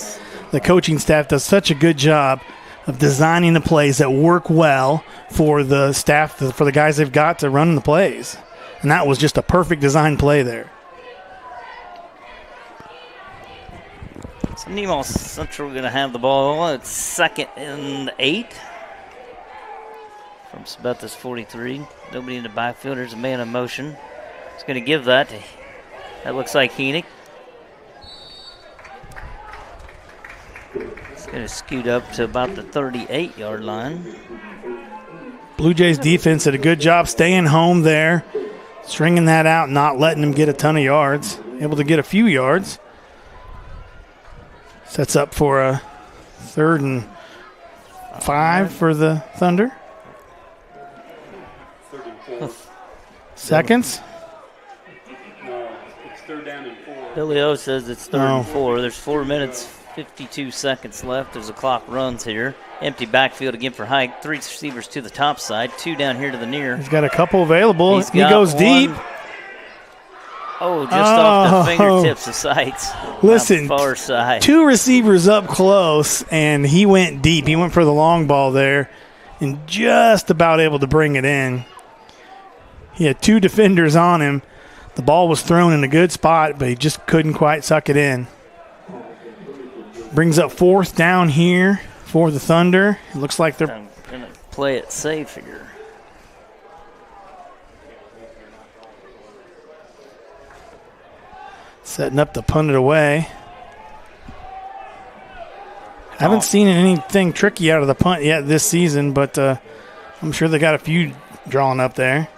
the coaching staff does such a good job of designing the plays that work well for the staff, for the guys they've got to run the plays. And that was just a perfect design play there. So Nemaha Central going to have the ball. It's 2nd and 8 from Sabetha's 43. Nobody in the backfield. There's a man in motion. He's going to give that to, that looks like Heenick. He's going to scoot up to about the 38-yard line. Blue Jays defense did a good job staying home there, stringing that out, not letting them get a ton of yards. Able to get a few yards. Sets up for a 3rd and 5 for the Thunder. 3rd and 4. Seconds? No, it's 3rd down and 4. Billy O says it's 3rd and 4. There's 4 minutes, 52 seconds left as the clock runs here. Empty backfield again for Hike. 3 receivers to the top side, 2 down here to the near. He's got a couple available. He goes deep. Oh, just off the fingertips of sights. Listen, far side. 2 receivers up close, and he went deep. He went for the long ball there and just about able to bring it in. He had 2 defenders on him. The ball was thrown in a good spot, but he just couldn't quite suck it in. Brings up 4th down here for the Thunder. It looks like they're going to play it safe here. Setting up to punt it away. Haven't seen anything tricky out of the punt yet this season, but I'm sure they got a few drawn up there.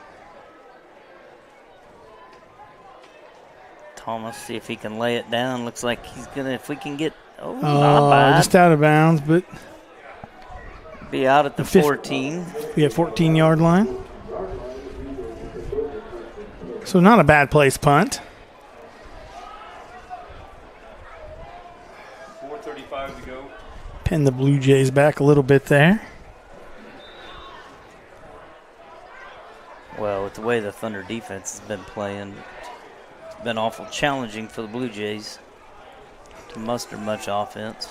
Thomas, see if he can lay it down. Looks like he's going to, if we can get, not bad. Just out of bounds, but be out at the 14. Yeah, 14-yard line. So not a bad place punt. 4:35 to go. Pin the Blue Jays back a little bit there. Well, with the way the Thunder defense has been playing, it's been awful challenging for the Blue Jays to muster much offense.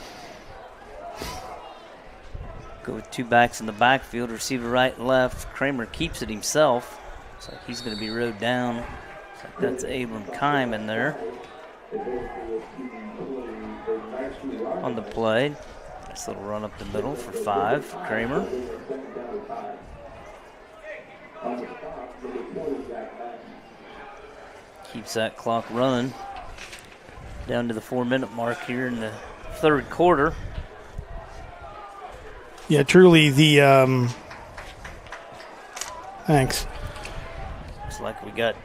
Go with 2 backs in the backfield, receiver right and left. Kramer keeps it himself. Looks like he's going to be rode down. Looks like that's Abram Kime in there on the play. Nice little run up the middle for 5 for Kramer. Keeps that clock running down to the 4-minute mark here in the 3rd quarter. Yeah, truly the thanks. Looks like we got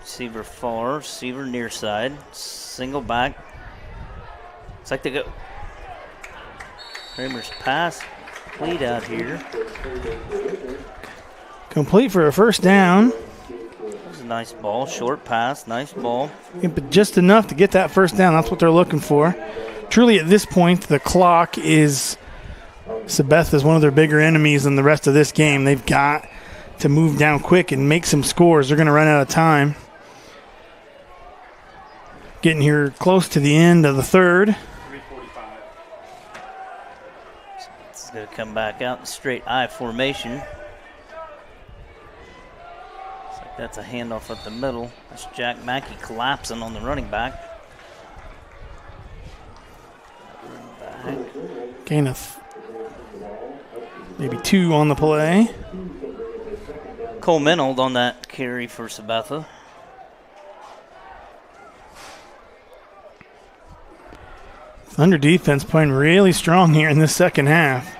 receiver far, receiver near side, single back. Looks like they go. Kramer's pass complete out here. Complete for a 1st down. That was a nice ball, short pass, nice ball. Yeah, but just enough to get that 1st down. That's what they're looking for. Truly, at this point, the clock is Sabetha is one of their bigger enemies in the rest of this game. They've got to move down quick and make some scores. They're going to run out of time. Getting here close to the end of the 3rd. It's going to come back out in straight I formation. Looks like that's a handoff up the middle. That's Jack Mackey collapsing on the running back. Gain of maybe 2 on the play. Cole Minold on that carry for Sabetha. Thunder defense playing really strong here in this 2nd half.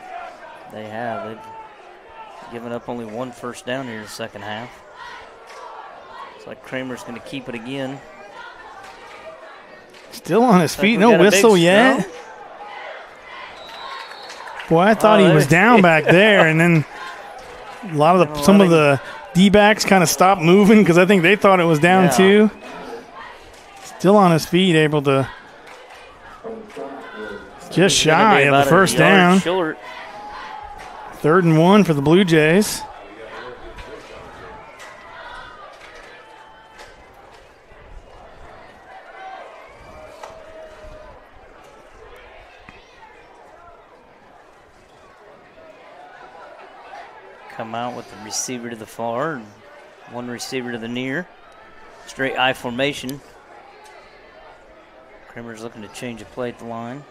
They have. They've given up only 1 first down here in the 2nd half. Looks like Kramer's going to keep it again. Still on his feet. No whistle yet. Boy, I thought he was down back there, and then a lot of some of the D-backs kind of stopped moving because I think they thought it was down too. Still on his feet, able to just shy of the 1st down. Short. 3rd and 1 for the Blue Jays. Come out with the receiver to the far and 1 receiver to the near. Straight I formation. Kramer's looking to change a play at the line.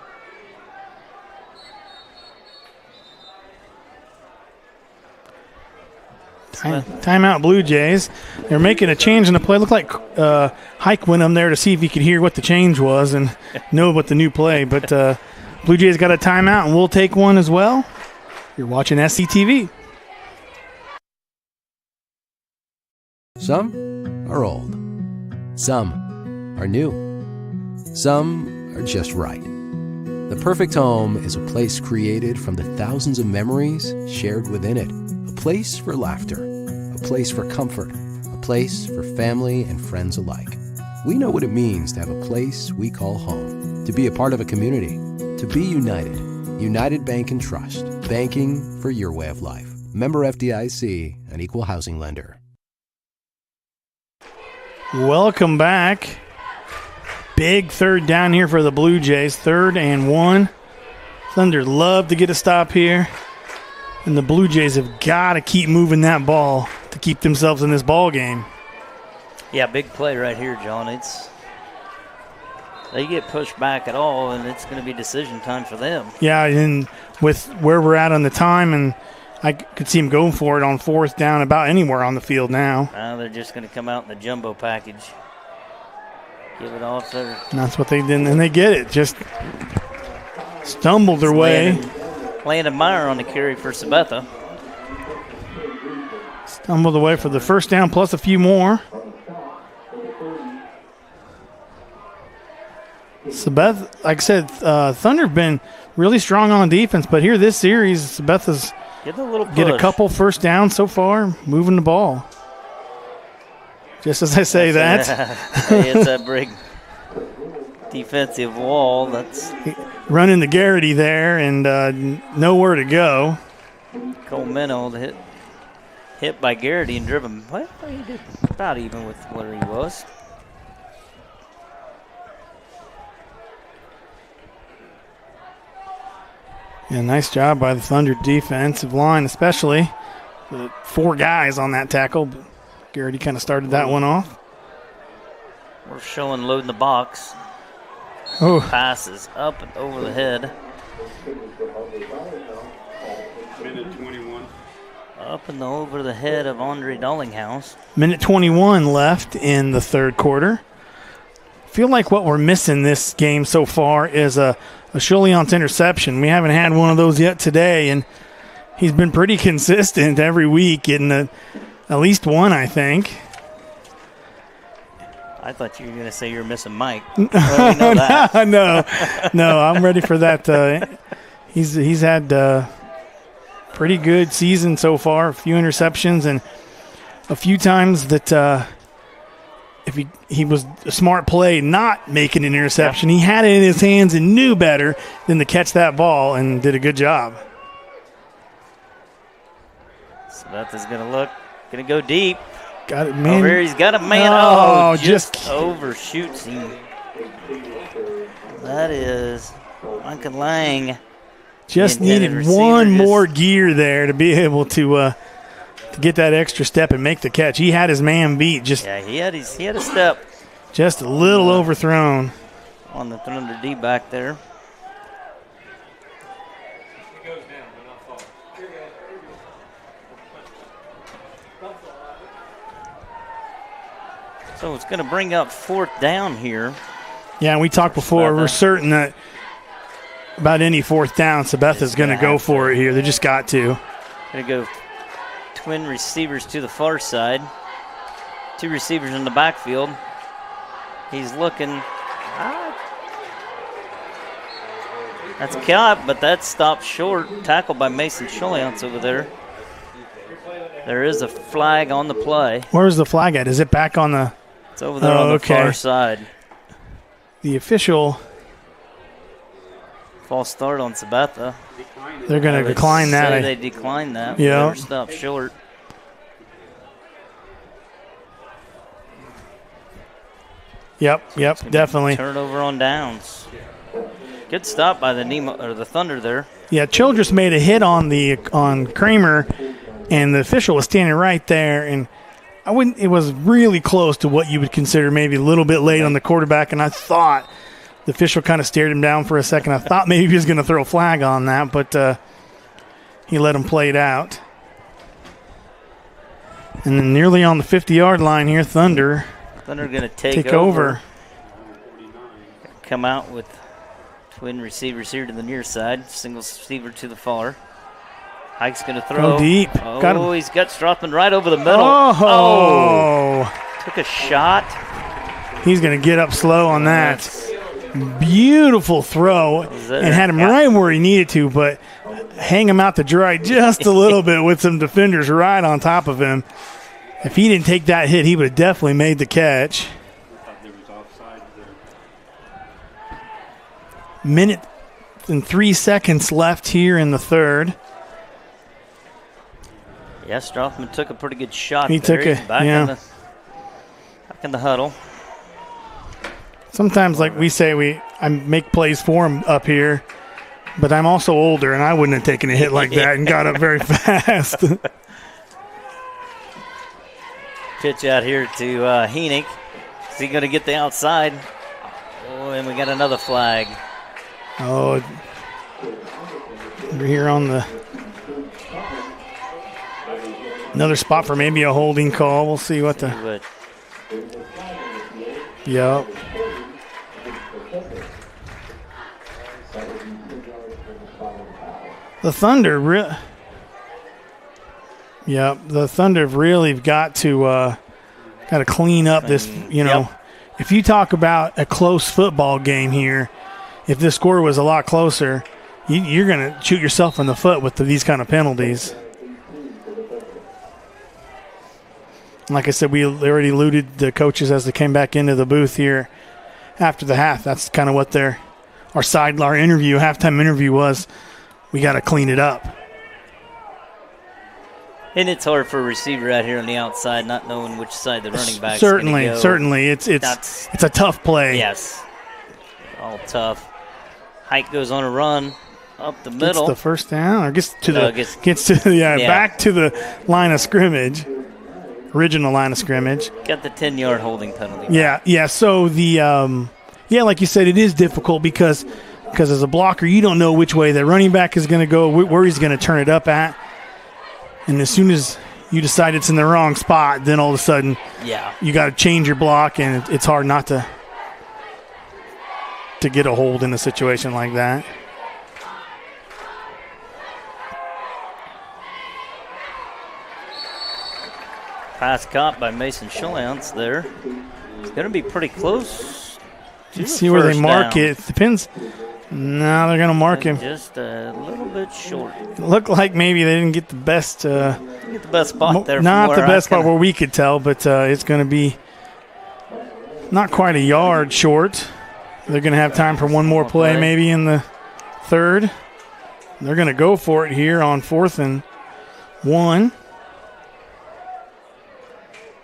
Timeout Blue Jays. They're making a change in the play. Looked like Hike went up there to see if he could hear what the change was and know what the new play. But Blue Jays got a timeout, and we'll take one as well. You're watching SCTV. Some are old. Some are new. Some are just right. The perfect home is a place created from the thousands of memories shared within it. A place for laughter, a place for comfort, a place for family and friends alike. We know what it means to have a place we call home, to be a part of a community, to be united. United Bank and Trust, banking for your way of life. Member FDIC, an equal housing lender. Welcome back. Big 3rd down here for the Blue Jays. 3rd and 1. Thunder love to get a stop here. And the Blue Jays have got to keep moving that ball to keep themselves in this ball game. Yeah, big play right here, John. They get pushed back at all, and it's going to be decision time for them. Yeah, and with where we're at on the time, and I could see them going for it on 4th down about anywhere on the field now. Now they're just going to come out in the jumbo package. Give it off there. And that's what they did, and they get it. Just stumbled their way. Landon Meyer on the carry for Sabetha. Stumbled away for the first down plus a few more. Sabetha, like I said, Thunder have been really strong on defense, but here this series, Sabetha's get a couple first downs so far, moving the ball. Just as I say that. It's a big defensive wall. That's running the Garrity there and nowhere to go. Cole Minold hit by Garrity and driven. Well, he did about even with where he was. Yeah, nice job by the Thunder defensive line, especially the 4 guys on that tackle. Garrity kind of started that one off. We're showing loading the box. Oh. Passes up and over the head. Minute 21. Up and over the head of Andre Dollinghouse. Minute 21 left in the 3rd quarter. Feel like what we're missing this game so far is a Chouliant's interception. We haven't had one of those yet today, and he's been pretty consistent every week, getting at least one, I think. I thought you were going to say you're missing Mike. Well, we know that. No, I'm ready for that. He's had pretty good season so far, a few interceptions, and a few times that if he was a smart play not making an interception. He had it in his hands and knew better than to catch that ball and did a good job. Sabetha's going to going to go deep. Got it, man. Over here, he's got a man. Oh, just overshoots him. That is Lincoln Lang. Just needed one more gear there to be able to get that extra step and make the catch. He had his man beat. Yeah, he had a step. Just a little overthrown. On the Thunder D back there. So it's going to bring up 4th down here. Yeah, and we talked before. We're certain that about any 4th down, Sabetha's going to go for it here. They just got to. Going to go twin receivers to the far side. 2 receivers in the backfield. He's looking. That's caught, but that stopped short. Tackled by Mason Chouliant over there. There is a flag on the play. Where's the flag at? Is it back on the... It's over there on the far side. The official... False start on Sabetha. They're going to decline that. They decline that. Yeah. They're stopped short. Yep, definitely. Turnover on downs. Good stop by the Thunder there. Yeah, Childress made a hit on Kramer, and the official was standing right there, and it was really close to what you would consider maybe a little bit late on the quarterback, and I thought the official kind of stared him down for a second. I thought maybe he was going to throw a flag on that, but he let him play it out. And then nearly on the 50-yard line here, Thunder going to take over. Come out with twin receivers here to the near side. Single receiver to the far. Hike's going to throw. Go deep. Oh, he's got Strothman right over the middle. Took a shot. He's going to get up slow on that. Beautiful throw. And had him right where he needed to, but hang him out to dry just a little bit with some defenders right on top of him. If he didn't take that hit, he would have definitely made the catch. Minute and 3 seconds left here in the 3rd. Yeah, Strothman took a pretty good shot. He took it, back in the huddle. Sometimes, like we say, I make plays for him up here, but I'm also older, and I wouldn't have taken a hit like that and got up very fast. pitch out here to Heenick. Is he going to get the outside? Oh, and we got another flag. Oh, we're here on the another spot for maybe a holding call. We'll see what the. Yep. The Thunder the Thunder have really got to clean up this, If you talk about a close football game here, if this score was a lot closer, you're going to shoot yourself in the foot with these kind of penalties. Like I said, we already alluded the coaches as they came back into the booth here after the half. That's kind of what our halftime interview was. We got to clean it up. And it's hard for a receiver out here on the outside, not knowing which side the running back is Certainly. go. It's a tough play. Yes, all tough. Hike goes on a run up the middle. Gets the first down, or gets to back to the line of scrimmage, original line of scrimmage. Got the 10-yard holding penalty. Yeah. So like you said, it is difficult because as a blocker, you don't know which way the running back is going to go, where he's going to turn it up at. And as soon as you decide it's in the wrong spot, then all of a sudden you got to change your block, and it's hard not to get a hold in a situation like that. Pass caught by Mason Schulantz there. It's going to be pretty close. Let's see where they mark it. It depends. No, they're going to mark him. Just a little bit short. It looked like maybe they didn't get the best. Get the best spot there. Not the best spot where we could tell, but it's going to be not quite a yard short. They're going to have time for one more play maybe in the third. They're going to go for it here on 4th and 1.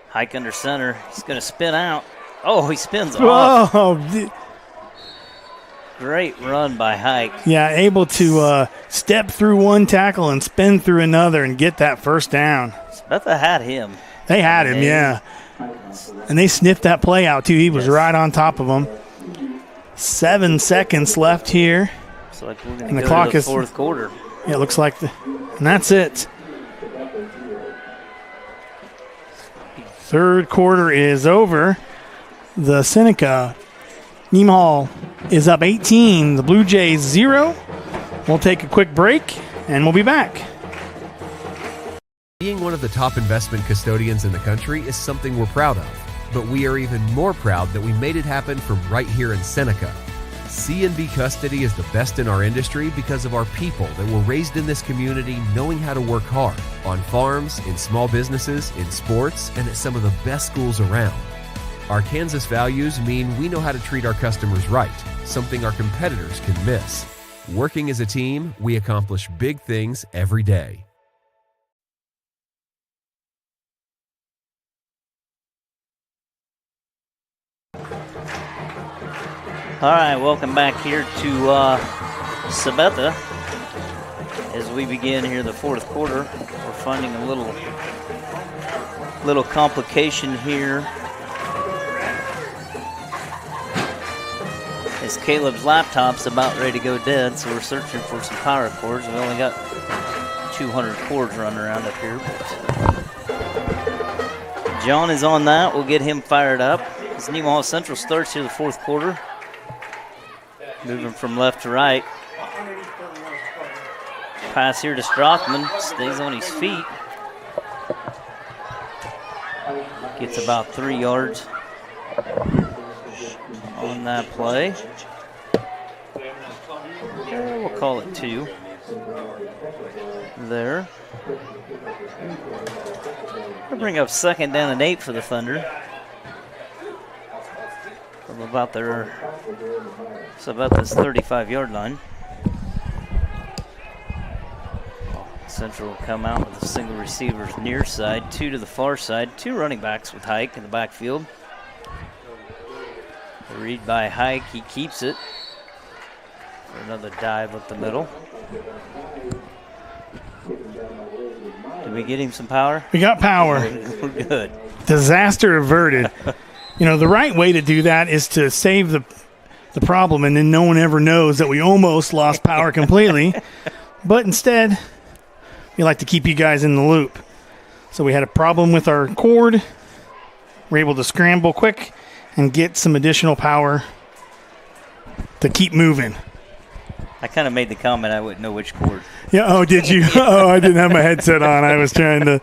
Hike under center. He's going to spin out. Oh, he spins off. Oh, great run by Hike. Yeah, able to step through one tackle and spin through another and get that first down. Sabetha had him. They had him, yeah. And they sniffed that play out, too. He was right on top of them. 7 seconds left here. Looks like we're going and to the go clock to the is fourth quarter. Yeah, it looks like and that's it. Third quarter is over. The Seneca Nemaha is up 18. The Blue Jays 0. We'll take a quick break, and we'll be back. Being one of the top investment custodians in the country is something we're proud of, but we are even more proud that we made it happen from right here in Seneca. C&B Custody is the best in our industry because of our people that were raised in this community knowing how to work hard, on farms, in small businesses, in sports, and at some of the best schools around. Our Kansas values mean we know how to treat our customers right, something our competitors can miss. Working as a team, we accomplish big things every day. All right, welcome back here to Sabetha. As we begin here the fourth quarter, we're finding a little complication here. As Caleb's laptop's about ready to go dead, so we're searching for some power cords. We only got 200 cords running around up here. But John is on that. We'll get him fired up. As Nemaha Central starts here the fourth quarter. Moving from left to right. Pass here to Strothman. Stays on his feet. Gets about 3 yards on that play. We'll call it 2. There. We'll bring up 2nd down and 8 for the Thunder. From about their, so about this 35-yard line. Central will come out with a single receiver near side, 2 to the far side, 2 running backs with Hike in the backfield. A read by Hike, he keeps it. For another dive up the middle. Did we get him some power? We got power. We're good. Disaster averted. The right way to do that is to save the problem, and then no one ever knows that we almost lost power completely. But instead, we like to keep you guys in the loop. So we had a problem with our cord. We're able to scramble quick and get some additional power to keep moving. I kind of made the comment I wouldn't know which cord. Yeah. Oh, did you? Oh, I didn't have my headset on. I was trying to.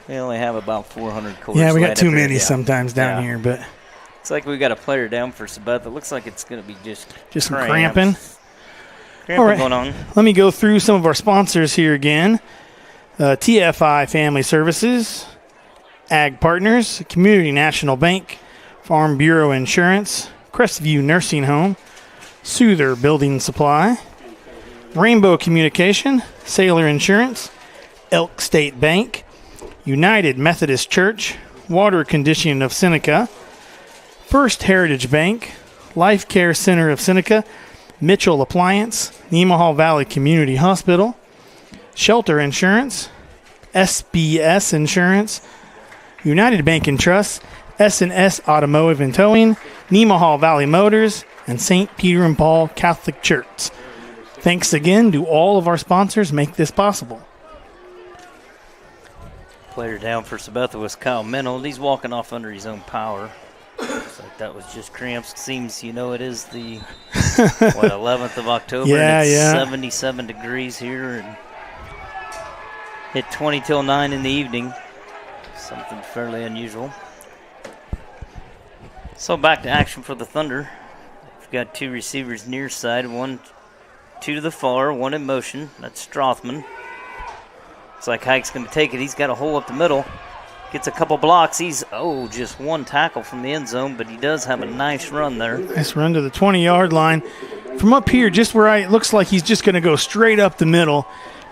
We only have about 400 cords. Yeah, we got right too up here. many sometimes down here, but. Looks like we got a player down for Sabetha. Looks like it's going to be just some cramping. All right. Going on. Let me go through some of our sponsors here again. TFI Family Services, Ag Partners, Community National Bank, Farm Bureau Insurance, Crestview Nursing Home, Soother Building Supply, Rainbow Communication, Sailor Insurance, Elk State Bank, United Methodist Church, Water Conditioning of Seneca, First Heritage Bank, Life Care Center of Seneca, Mitchell Appliance, Nemaha Valley Community Hospital, Shelter Insurance, SBS Insurance, United Bank and Trust, S&S Automotive and Towing, Nemaha Valley Motors, and St. Peter and Paul Catholic Church. Thanks again to all of our sponsors make this possible. Player down for Sabetha was Kyle Menold. He's walking off under his own power. Looks like that was just cramps. Seems, it is the 11th of October. Yeah, and it's yeah. 77 degrees here, and hit 20 till 9 in the evening. Something fairly unusual. So back to action for the Thunder. We've got two receivers near side, two to the far, one in motion. That's Strothman. Looks like Hike's going to take it. He's got a hole up the middle. Gets a couple blocks. He's, just one tackle from the end zone, but he does have a nice run there. Nice run to the 20-yard line. From up here, just where it looks like he's just going to go straight up the middle,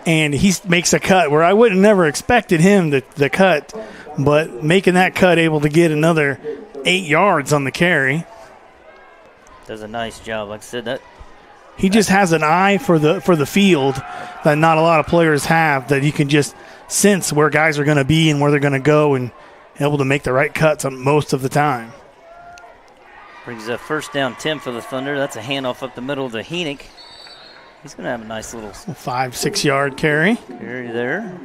and he makes a cut where I would have never expected him to cut, but making that cut, able to get another 8 yards on the carry. Does a nice job. Like I said, that he just has an eye for the field that not a lot of players have, that you can just sense where guys are going to be and where they're going to go and able to make the right cuts on most of the time. Brings a first down 10 for the Thunder. That's a handoff up the middle to Heenick. He's going to have a nice little 5-6 yard carry. Carry there.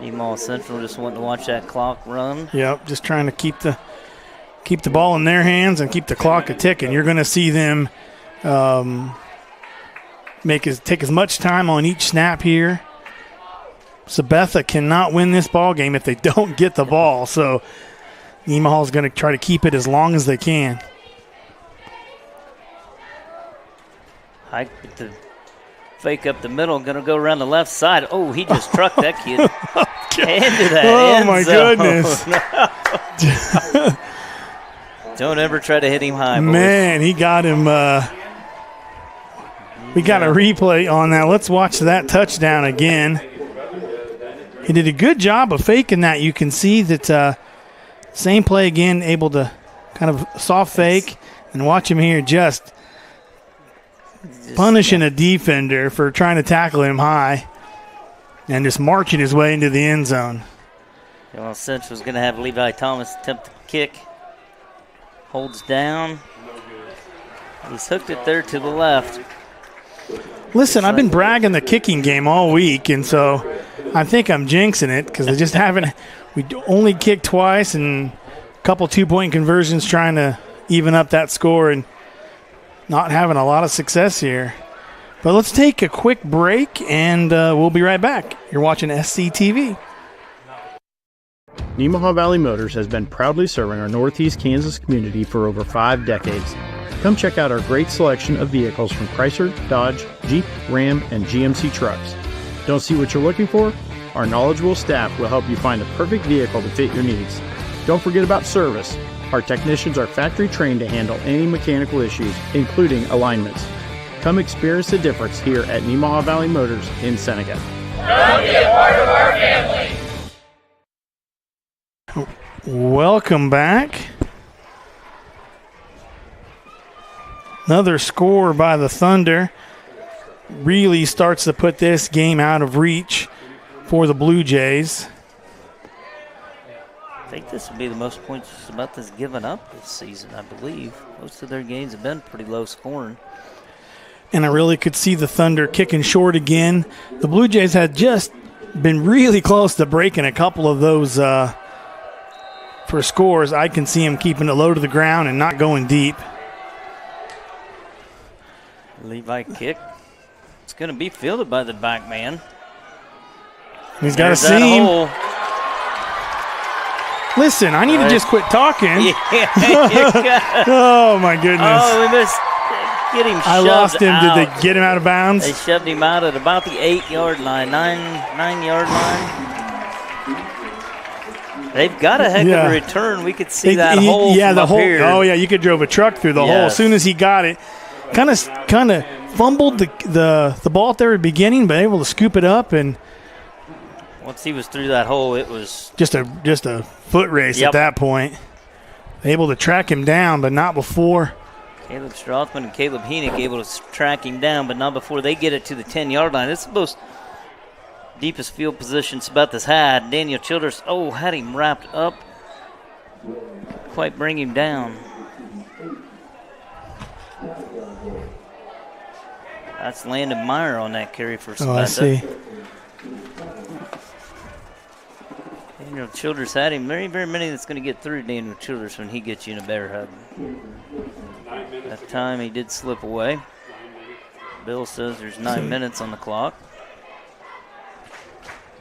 Nemaha Central just wanting to watch that clock run. Yep, just trying to keep the ball in their hands and keep the clock a-ticking. You're going to see them take as much time on each snap here. Sabetha cannot win this ball game if they don't get the ball, so Nemaha is going to try to keep it as long as they can. Hike with the fake up the middle, going to go around the left side. Oh, he just trucked that kid into that end my zone. Goodness. Don't ever try to hit him high, boys. Man, he got him. We got a replay on that. Let's watch that touchdown again. He did a good job of faking that. You can see that same play again, able to kind of soft fake, and watch him here just punishing a defender for trying to tackle him high and just marching his way into the end zone. Well, Central's going to have Levi Thomas attempt to kick. Holds down. He's hooked it there to the left. Listen, I've been bragging the kicking game all week, and so I think I'm jinxing it because I just haven't. We only kicked twice and a couple 2-point conversions trying to even up that score and not having a lot of success here. But let's take a quick break, and we'll be right back. You're watching SCTV. Nemaha Valley Motors has been proudly serving our Northeast Kansas community for over 5 decades. Come check out our great selection of vehicles from Chrysler, Dodge, Jeep, Ram, and GMC trucks. Don't see what you're looking for? Our knowledgeable staff will help you find the perfect vehicle to fit your needs. Don't forget about service. Our technicians are factory trained to handle any mechanical issues, including alignments. Come experience the difference here at Nemaha Valley Motors in Seneca. Come be a part of our family. Welcome back. Another score by the Thunder really starts to put this game out of reach for the Blue Jays. I think this would be the most points Sabetha's given up this season, I believe. Most of their games have been pretty low scoring. And I really could see the Thunder kicking short again. The Blue Jays had just been really close to breaking a couple of those for scores. I can see them keeping it low to the ground and not going deep. Levi kick. It's going to be fielded by the back man. He's got a seam. Hole. Listen, I need to just quit talking. Yeah. Oh, my goodness. Oh, we missed. Get him I shoved lost him. out. Did they get him out of bounds? They shoved him out at about the 8-yard line, 9-yard line. They've got a heck of a return. We could see that hole from up here. Oh, yeah, you could drove a truck through the hole. As soon as he got it, kind of fumbled the ball at the beginning, but able to scoop it up. And once he was through that hole, it was just a foot race at that point. Able to track him down, but not before. Caleb Strothman and Caleb Henick able to track him down, but not before they get it to the 10-yard line. This is the most deepest field position Sabetha's had. Daniel Childers, had him wrapped up. Quite bring him down. That's Landon Meyer on that carry for Sabetha. Oh, I see. Daniel Childers had him. Very, very many that's going to get through Daniel Childers when he gets you in a bear hug. That time he did slip away. Bill says there's 9 minutes on the clock.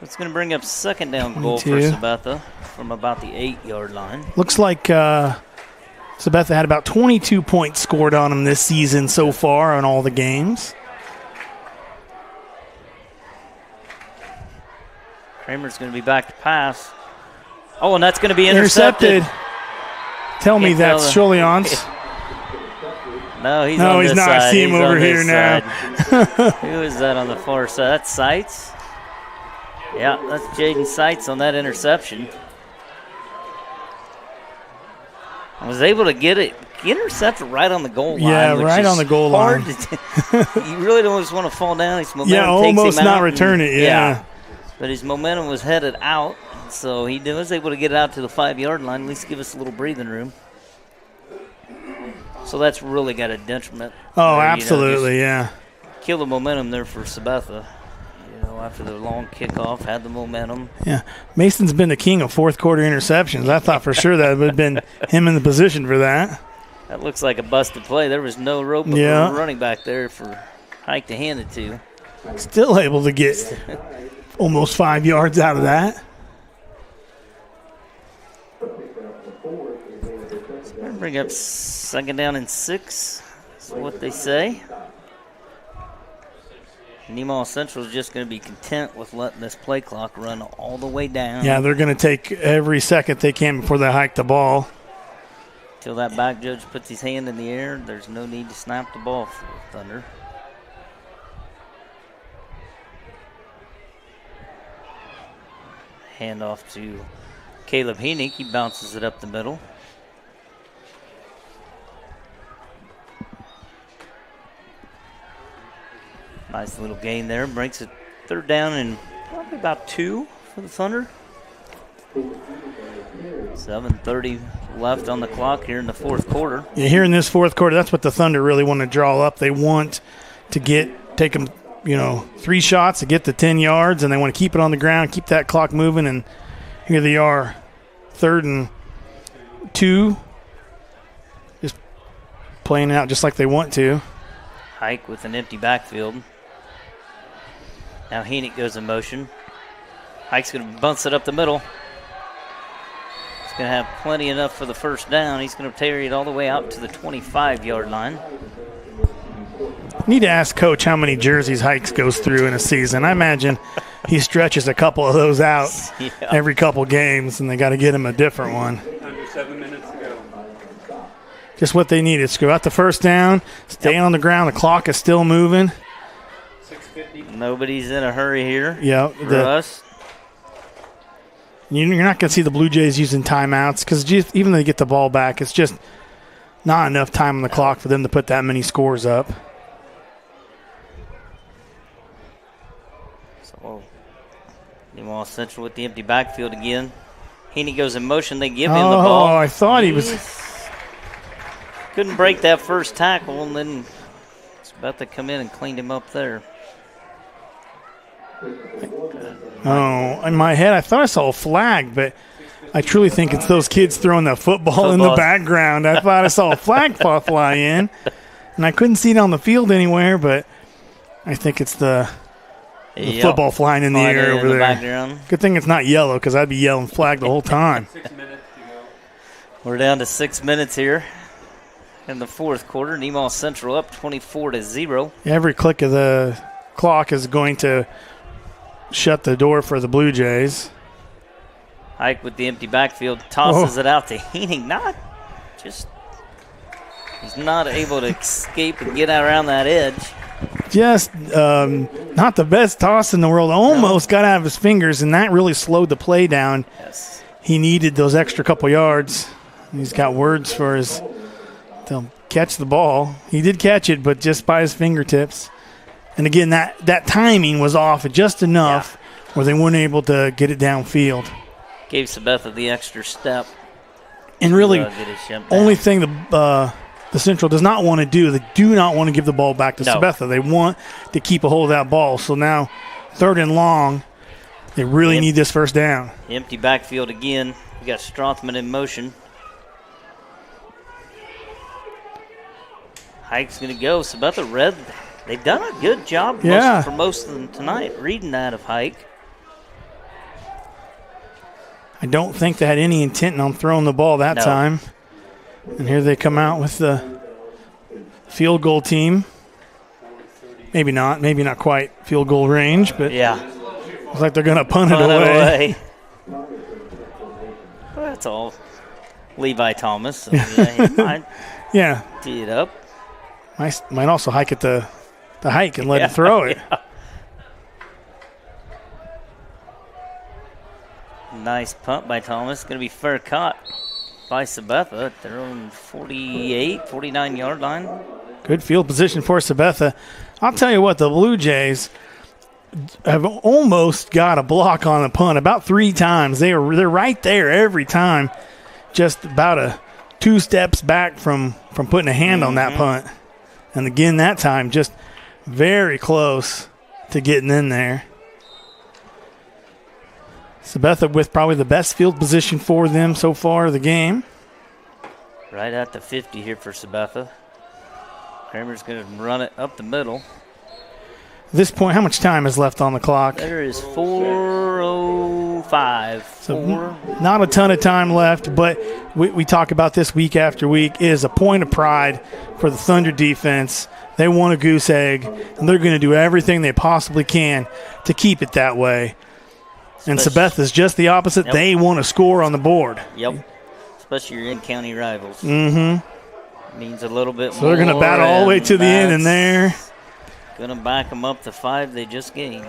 It's going to bring up second down goal for Sabetha from about the 8-yard line. Looks like Sabetha had about 22 points scored on him this season so far on all the games. Kramer's going to be back to pass. Oh, and that's going to be intercepted. Tell me that's Cholions. No, he's not. I see him over here now. Who is that on the far side? That's Seitz. Yeah, that's Jaden Seitz on that interception. I was able to get it intercepted right on the goal line. Yeah, right on the goal line. You really don't just want to fall down. His momentum almost takes him not out return it. Yeah. But his momentum was headed out, so he was able to get it out to the 5-yard line, at least give us a little breathing room. So that's really got a detriment. Oh, absolutely, Kill the momentum there for Sabetha. After the long kickoff, had the momentum. Yeah, Mason's been the king of fourth-quarter interceptions. I thought for sure that would have been him in the position for that. That looks like a busted play. There was no rope running back there for Hike to hand it to. Still able to get almost 5 yards out of that. Bring up second down and 6. That's what they say. Nemaha Central is just going to be content with letting this play clock run all the way down. Yeah, they're going to take every second they can before they hike the ball. Until that back judge puts his hand in the air, there's no need to snap the ball for Thunder. Hand off to Caleb Henick. He bounces it up the middle. Nice little gain there. Breaks it third down and probably about 2 for the Thunder. 7:30 left on the clock here in the fourth quarter. Yeah, here in this fourth quarter, that's what the Thunder really want to draw up. They want to take them, 3 shots to get the 10 yards, and they want to keep it on the ground, keep that clock moving, and here they are, 3rd and 2, just playing out just like they want to. Hike with an empty backfield. Now Henick goes in motion. Hike's going to bounce it up the middle. He's going to have plenty enough for the first down. He's going to carry it all the way out to the 25-yard line. Need to ask Coach how many jerseys Hikes goes through in a season. I imagine he stretches a couple of those out every couple games, and they got to get him a different one. Under 7 minutes to go. Just what they need is go out the first down, stay on the ground. The clock is still moving. 6:50. Nobody's in a hurry here. Yeah, for us. You're not going to see the Blue Jays using timeouts because even though they get the ball back, it's just not enough time on the clock for them to put that many scores up. So Nemaha Central with the empty backfield again. Heaney goes in motion. They give him the Oh, ball. I thought he was. Couldn't break that first tackle, and then Sabetha come in and cleaned him up there. Oh, in my head, I thought I saw a flag, but I truly think it's those kids throwing that football in the background. I thought I saw a flag fly in, and I couldn't see it on the field anywhere, but I think it's the football flying in the air over there. Background. Good thing it's not yellow, because I'd be yelling flag the whole time. 6 minutes to go. We're down to 6 minutes here in the fourth quarter. Nemaha Central up 24-0. Every click of the clock is going to shut the door for the Blue Jays. Hike with the empty backfield, tosses it out to Heaney. He's not able to escape and get around that edge. Just not the best toss in the world. Almost got out of his fingers, and that really slowed the play down. Yes. He needed those extra couple yards. He's got words for to catch the ball. He did catch it, but just by his fingertips. And again, that timing was off just enough where they weren't able to get it downfield. Gave Sabetha the extra step. And really, get his jump only back. thing the Central does not want to do, they do not want to give the ball back to Sabetha. They want to keep a hold of that ball. So now, 3rd and long, they really need this first down. Empty backfield again. We got Strothman in motion. Hike's going to go. Sabetha read. They've done a good job for most of them tonight, reading that of Hike. I don't think they had any intent on throwing the ball that time. And here they come out with the field goal team. Maybe not quite field goal range, but looks like they're going to punt it away. Well, that's all Levi Thomas. So he might tee it up. Might also hike at the hike and let it throw it. Nice punt by Thomas. Going to be fair caught by Sabetha at their own 49-yard line. Good field position for Sabetha. I'll tell you what, the Blue Jays have almost got a block on the punt about 3 times. They're right there every time, just about 2 steps back from putting a hand on that punt. And again, that time, just very close to getting in there. Sabetha with probably the best field position for them so far of the game. Right at the 50 here for Sabetha. Kramer's going to run it up the middle. At this point, how much time is left on the clock? There is 4:05. So not a ton of time left, but we talk about this week after week. It is a point of pride for the Thunder defense. They want a goose egg, and they're going to do everything they possibly can to keep it that way. And Sabetha is just the opposite. They want to score on the board. Yep. Especially your in-county rivals. Mm-hmm. Means a little bit more. So they're going to battle all the way to the end in there. Going to back them up to 5 they just gained.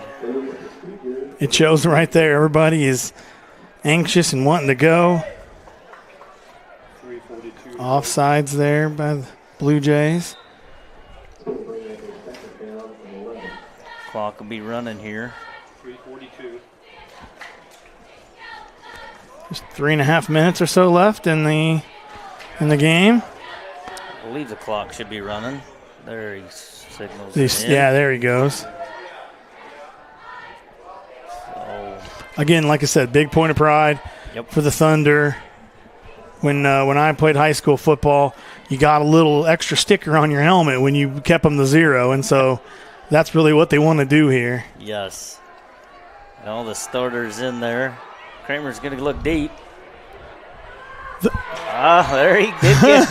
It shows right there. Everybody is anxious and wanting to go. Offsides there by the Blue Jays. Clock will be running here. 3:42. Just 3.5 minutes or so left in the game. I believe the clock should be running. There he signals. There he goes. So. Again, like I said, big point of pride for the Thunder. When I played high school football, you got a little extra sticker on your helmet when you kept them to 0, and so that's really what they want to do here. Yes. And all the starters in there. Kramer's going to look deep. There he did get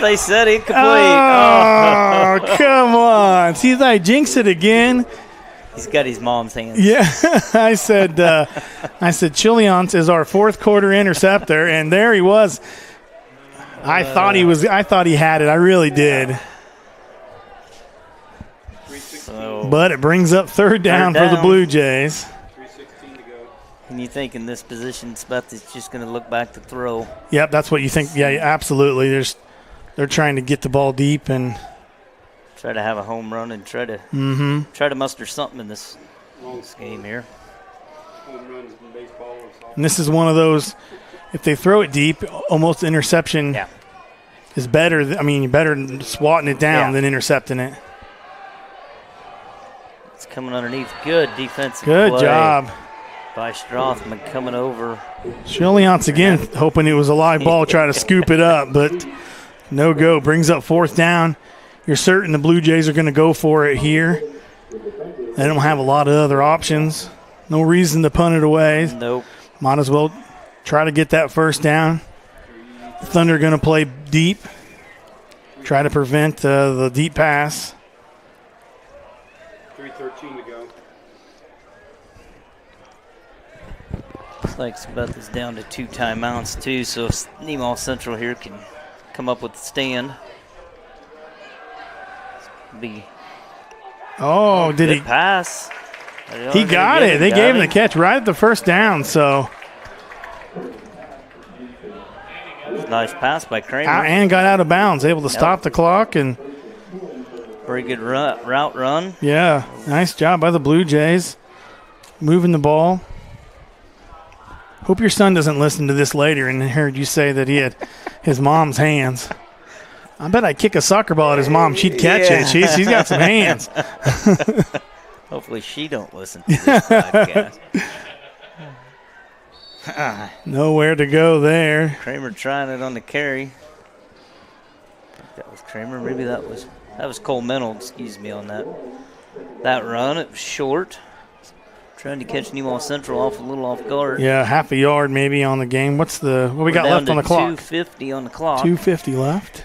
they said incomplete. Oh, come on. See, I jinxed it again. He's got his mom's hands. Yeah, I said Chiliance is our 4th quarter interceptor, and there he was. I thought he had it. I really did. But it brings up third down for the Blue Jays. And you think in this position, Sabetha's just going to look back to throw. Yep, that's what you think. Yeah, absolutely. They're trying to get the ball deep and try to have a home run and try to muster something in this game here. And this is one of those, if they throw it deep, almost interception is better. You're better than swatting it down than intercepting it. It's coming underneath. Good defensive Good play job by Strothman coming over. Chiliance again, hoping it was a live ball, try to scoop it up, but no go. Brings up 4th down. You're certain the Blue Jays are going to go for it here. They don't have a lot of other options. No reason to punt it away. Nope. Might as well try to get that 1st down. Thunder going to play deep. Try to prevent the deep pass. 3:13 to go. Looks like Sabetha's down to 2 timeouts too, so if Nemaha Central here can come up with the stand. Did Good he? pass. He got it. They gave him the catch right at the 1st down, so. Nice pass by Kramer. And got out of bounds, able to stop the clock. And very good route run. Yeah, nice job by the Blue Jays. Moving the ball. Hope your son doesn't listen to this later and heard you say that he had his mom's hands. I bet I'd kick a soccer ball at his mom. She'd catch it. She's got some hands. Hopefully she don't listen to this podcast. Nowhere to go there. Kramer trying it on the carry. I think that was Kramer. Maybe that was Cole Mental, excuse me, on that run. It was short. Trying to catch Nemaha Central a little off guard. Yeah, half a yard maybe on the game. What we got left on the clock? 2:50 on the clock. 2:50 left.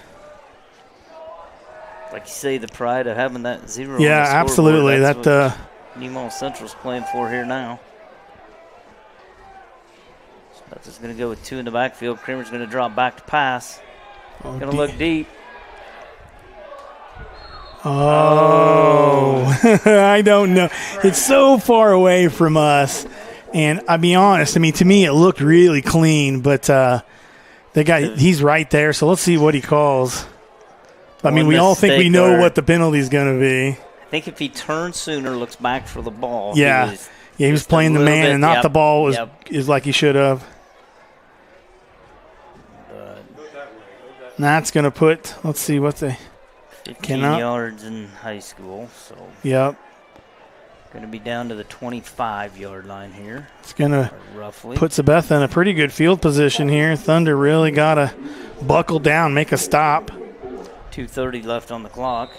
Like you say, the pride of having that 0 Yeah, on the scoreboard. absolutely. That's what Nemaha Central's playing for here now. That's going to go with 2 in the backfield. Kramer's going to drop back to pass. Going to look deep. I don't know. It's so far away from us. And I'll be honest, to me it looked really clean, but he's right there, so let's see what he calls. We all think we know what the penalty's going to be. I think if he turns sooner, looks back for the ball. Yeah, he was playing the man and not the ball is like he should have. That's going to put, let's see what they 15 yards in high school. So yep. Going to be down to the 25-yard line here. It's going to roughly put Sabetha in a pretty good field position here. Thunder really got to buckle down, make a stop. 2:30 left on the clock.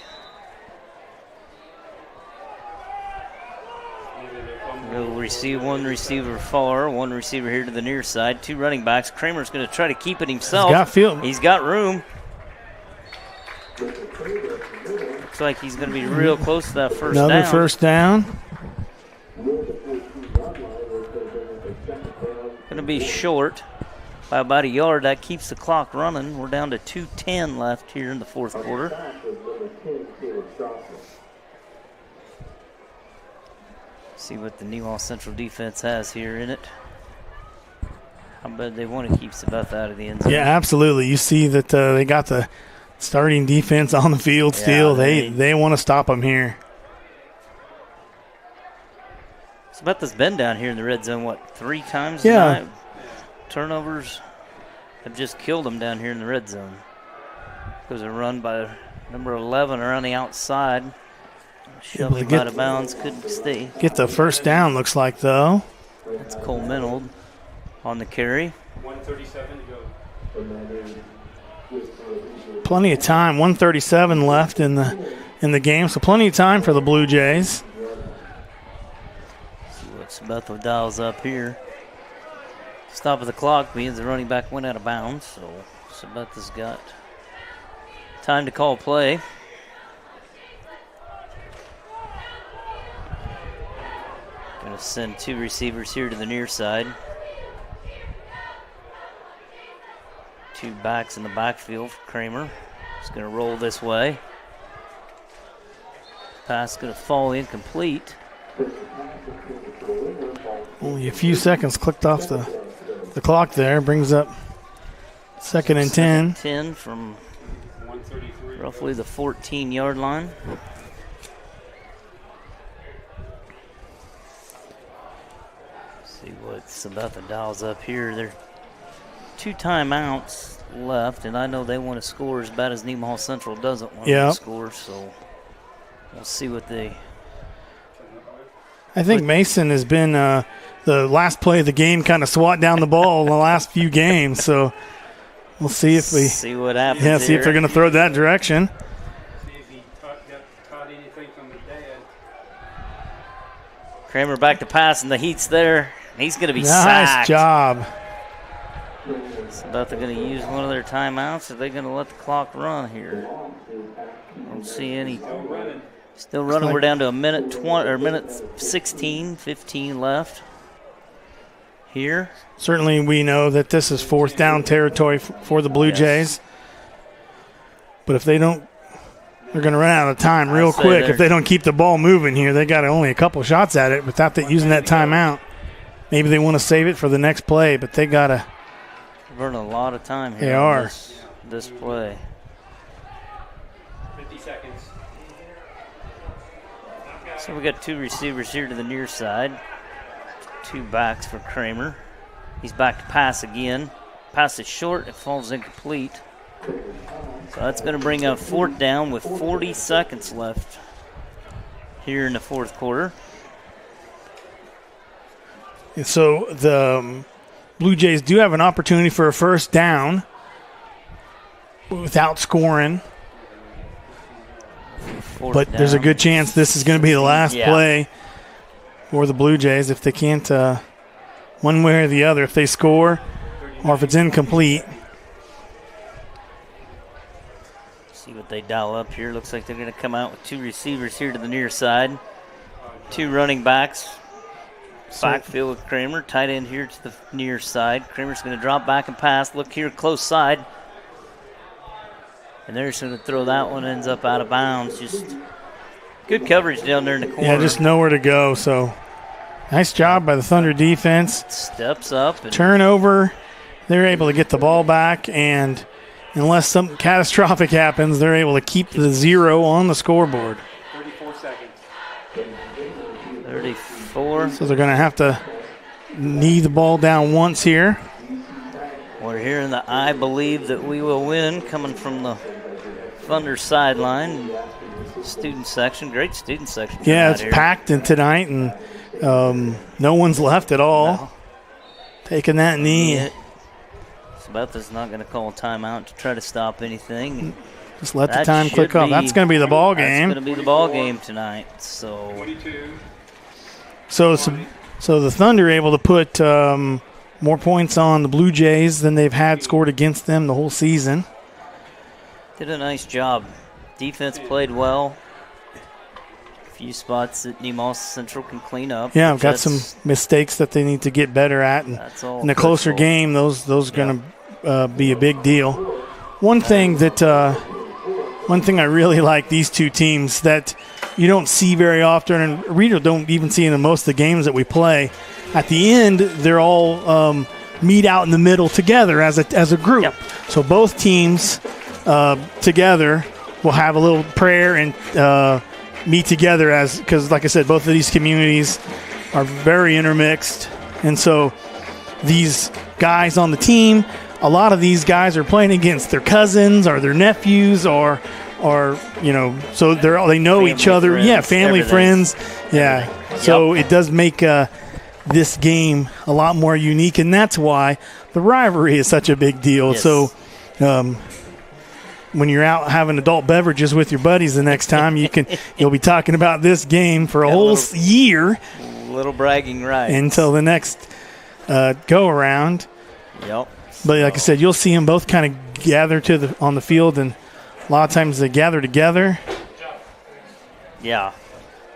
We'll receive one receiver far, one receiver here to the near side, 2 running backs. Kramer's going to try to keep it himself. He's got field. He's got room. Looks like he's going to be real close to that first down. Another first down. Going to be short by about a yard. That keeps the clock running. We're down to 2:10 left here in the 4th quarter. See what the Nemaha Central defense has here in it. I bet they want to keep Sabetha out of the end zone. Yeah, absolutely. You see that they got the starting defense on the field still. They want to stop them here. Sabetha's been down here in the red zone, 3 times Yeah. tonight? Turnovers have just killed them down here in the red zone. There's a run by number 11 around the outside. Shoved him out of bounds, couldn't stay. Get the first down, looks like, though. That's Cole Mental on the carry. 1:37 to go. Plenty of time. 1:37 left in the game, so plenty of time for the Blue Jays. See what Sabetha dials up here. Stop of the clock means the running back went out of bounds, so Sabetha's got time to call play. Going to send 2 receivers here to the near side. 2 backs in the backfield for Kramer. He's going to roll this way. Pass going to fall incomplete. Only a few seconds clicked off the clock there. Brings up 2nd and 10. 10 from roughly the 14-yard line. See what Sabetha dials up here. There are 2 timeouts left, and I know they want to score as bad as Nemaha Central doesn't want to score, so we'll see what they... I think Mason has been the last play of the game kind of swat down the ball in the last few games, so we'll see if we... See what happens. Yeah, see if they're going to throw that direction. Kramer back to pass, and the heat's there. He's going to be sacked. Nice job. Sabetha going to use one of their timeouts. Are they going to let the clock run here? Don't see any. Still running. We're down to a minute 20 or minute 16, 15 left here. Certainly, we know that this is 4th down territory for the Blue Jays. But if they don't, they're going to run out of time real quick. If they don't keep the ball moving here, they got only a couple shots at it without using that timeout. Maybe they want to save it for the next play, but they got to. Burning a lot of time here. They are. This play. 50 seconds. So we got 2 receivers here to the near side. 2 backs for Kramer. He's back to pass again. Pass is short. It falls incomplete. So that's going to bring up 4th down with 40 seconds left here in the 4th quarter. And so the Blue Jays do have an opportunity for a 1st down without scoring. But there's a good chance this is going to be the last play for the Blue Jays if they can't, one way or the other, if they score or if it's incomplete. See what they dial up here. Looks like they're going to come out with 2 receivers here to the near side. 2 running backs. Backfield with Kramer. Tight end here to the near side. Kramer's going to drop back and pass. Look here, close side. And they're just going to throw that one. Ends up out of bounds. Just good coverage down there in the corner. Yeah, just nowhere to go. So nice job by the Thunder defense. Steps up. And turnover. They're able to get the ball back, and unless something catastrophic happens, they're able to keep the 0 on the scoreboard. 34 seconds. 34. So they're going to have to knee the ball down once here. We're hearing the "I believe that we will win" coming from the Thunder sideline. Student section, great student section. Yeah, it's packed in tonight, and no one's left at all. No. Taking that knee. Sabetha's not going to call a timeout to try to stop anything. Just let the time click off. That's going to be the ball game. That's going to be the ball game tonight. So 22. So the Thunder able to put more points on the Blue Jays than they've had scored against them the whole season. Did a nice job. Defense played well. A few spots that Nemaha Central can clean up. Yeah, I've got some mistakes that they need to get better at. And in a closer game, those are going to be a big deal. One thing I really like these two teams that you don't see very often, and Rita don't even see in most of the games that we play. At the end, they're all meet out in the middle together as a group. Yep. So both teams together will have a little prayer and meet together because, like I said, both of these communities are very intermixed. And so these guys on the team, a lot of these guys are playing against their cousins or their nephews or so they know family, each other. Friends, yeah, family, friends. Yeah. So it does make this game a lot more unique, and that's why the rivalry is such a big deal. Yes. So when you're out having adult beverages with your buddies the next time, you'll be talking about this game for a whole year. Little bragging rights. Until the next go around. Yep. But like I said, you'll see them both kind of gather on the field, and a lot of times they gather together. Yeah.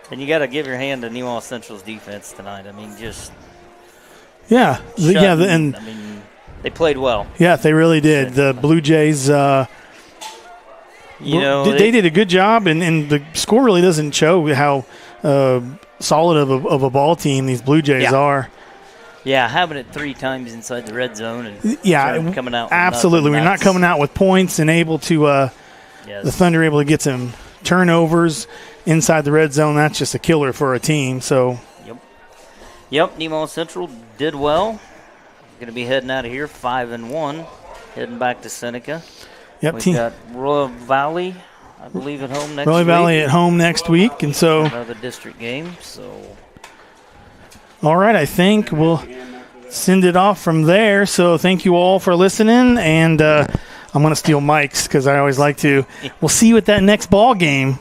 And you got to give your hand to Nemaha Central's defense tonight. I mean, just and I mean, they played well. Yeah, they really did. The Blue Jays, they did a good job, and the score really doesn't show how solid of a ball team these Blue Jays are. Yeah, having it 3 times inside the red zone and coming out. Absolutely, we're not coming out with points and able to. The Thunder able to get some turnovers inside the red zone. That's just a killer for a team. So. Yep. Yep, Nemaha Central did well. Going to be heading out of here 5-1, heading back to Seneca. Yep, We've got Royal Valley, I believe, at home next week. Royal Valley at home next week, and so another district game. So, all right, I think we'll send it off from there. So thank you all for listening, and I'm going to steal Mike's because I always like to. We'll see you at that next ball game.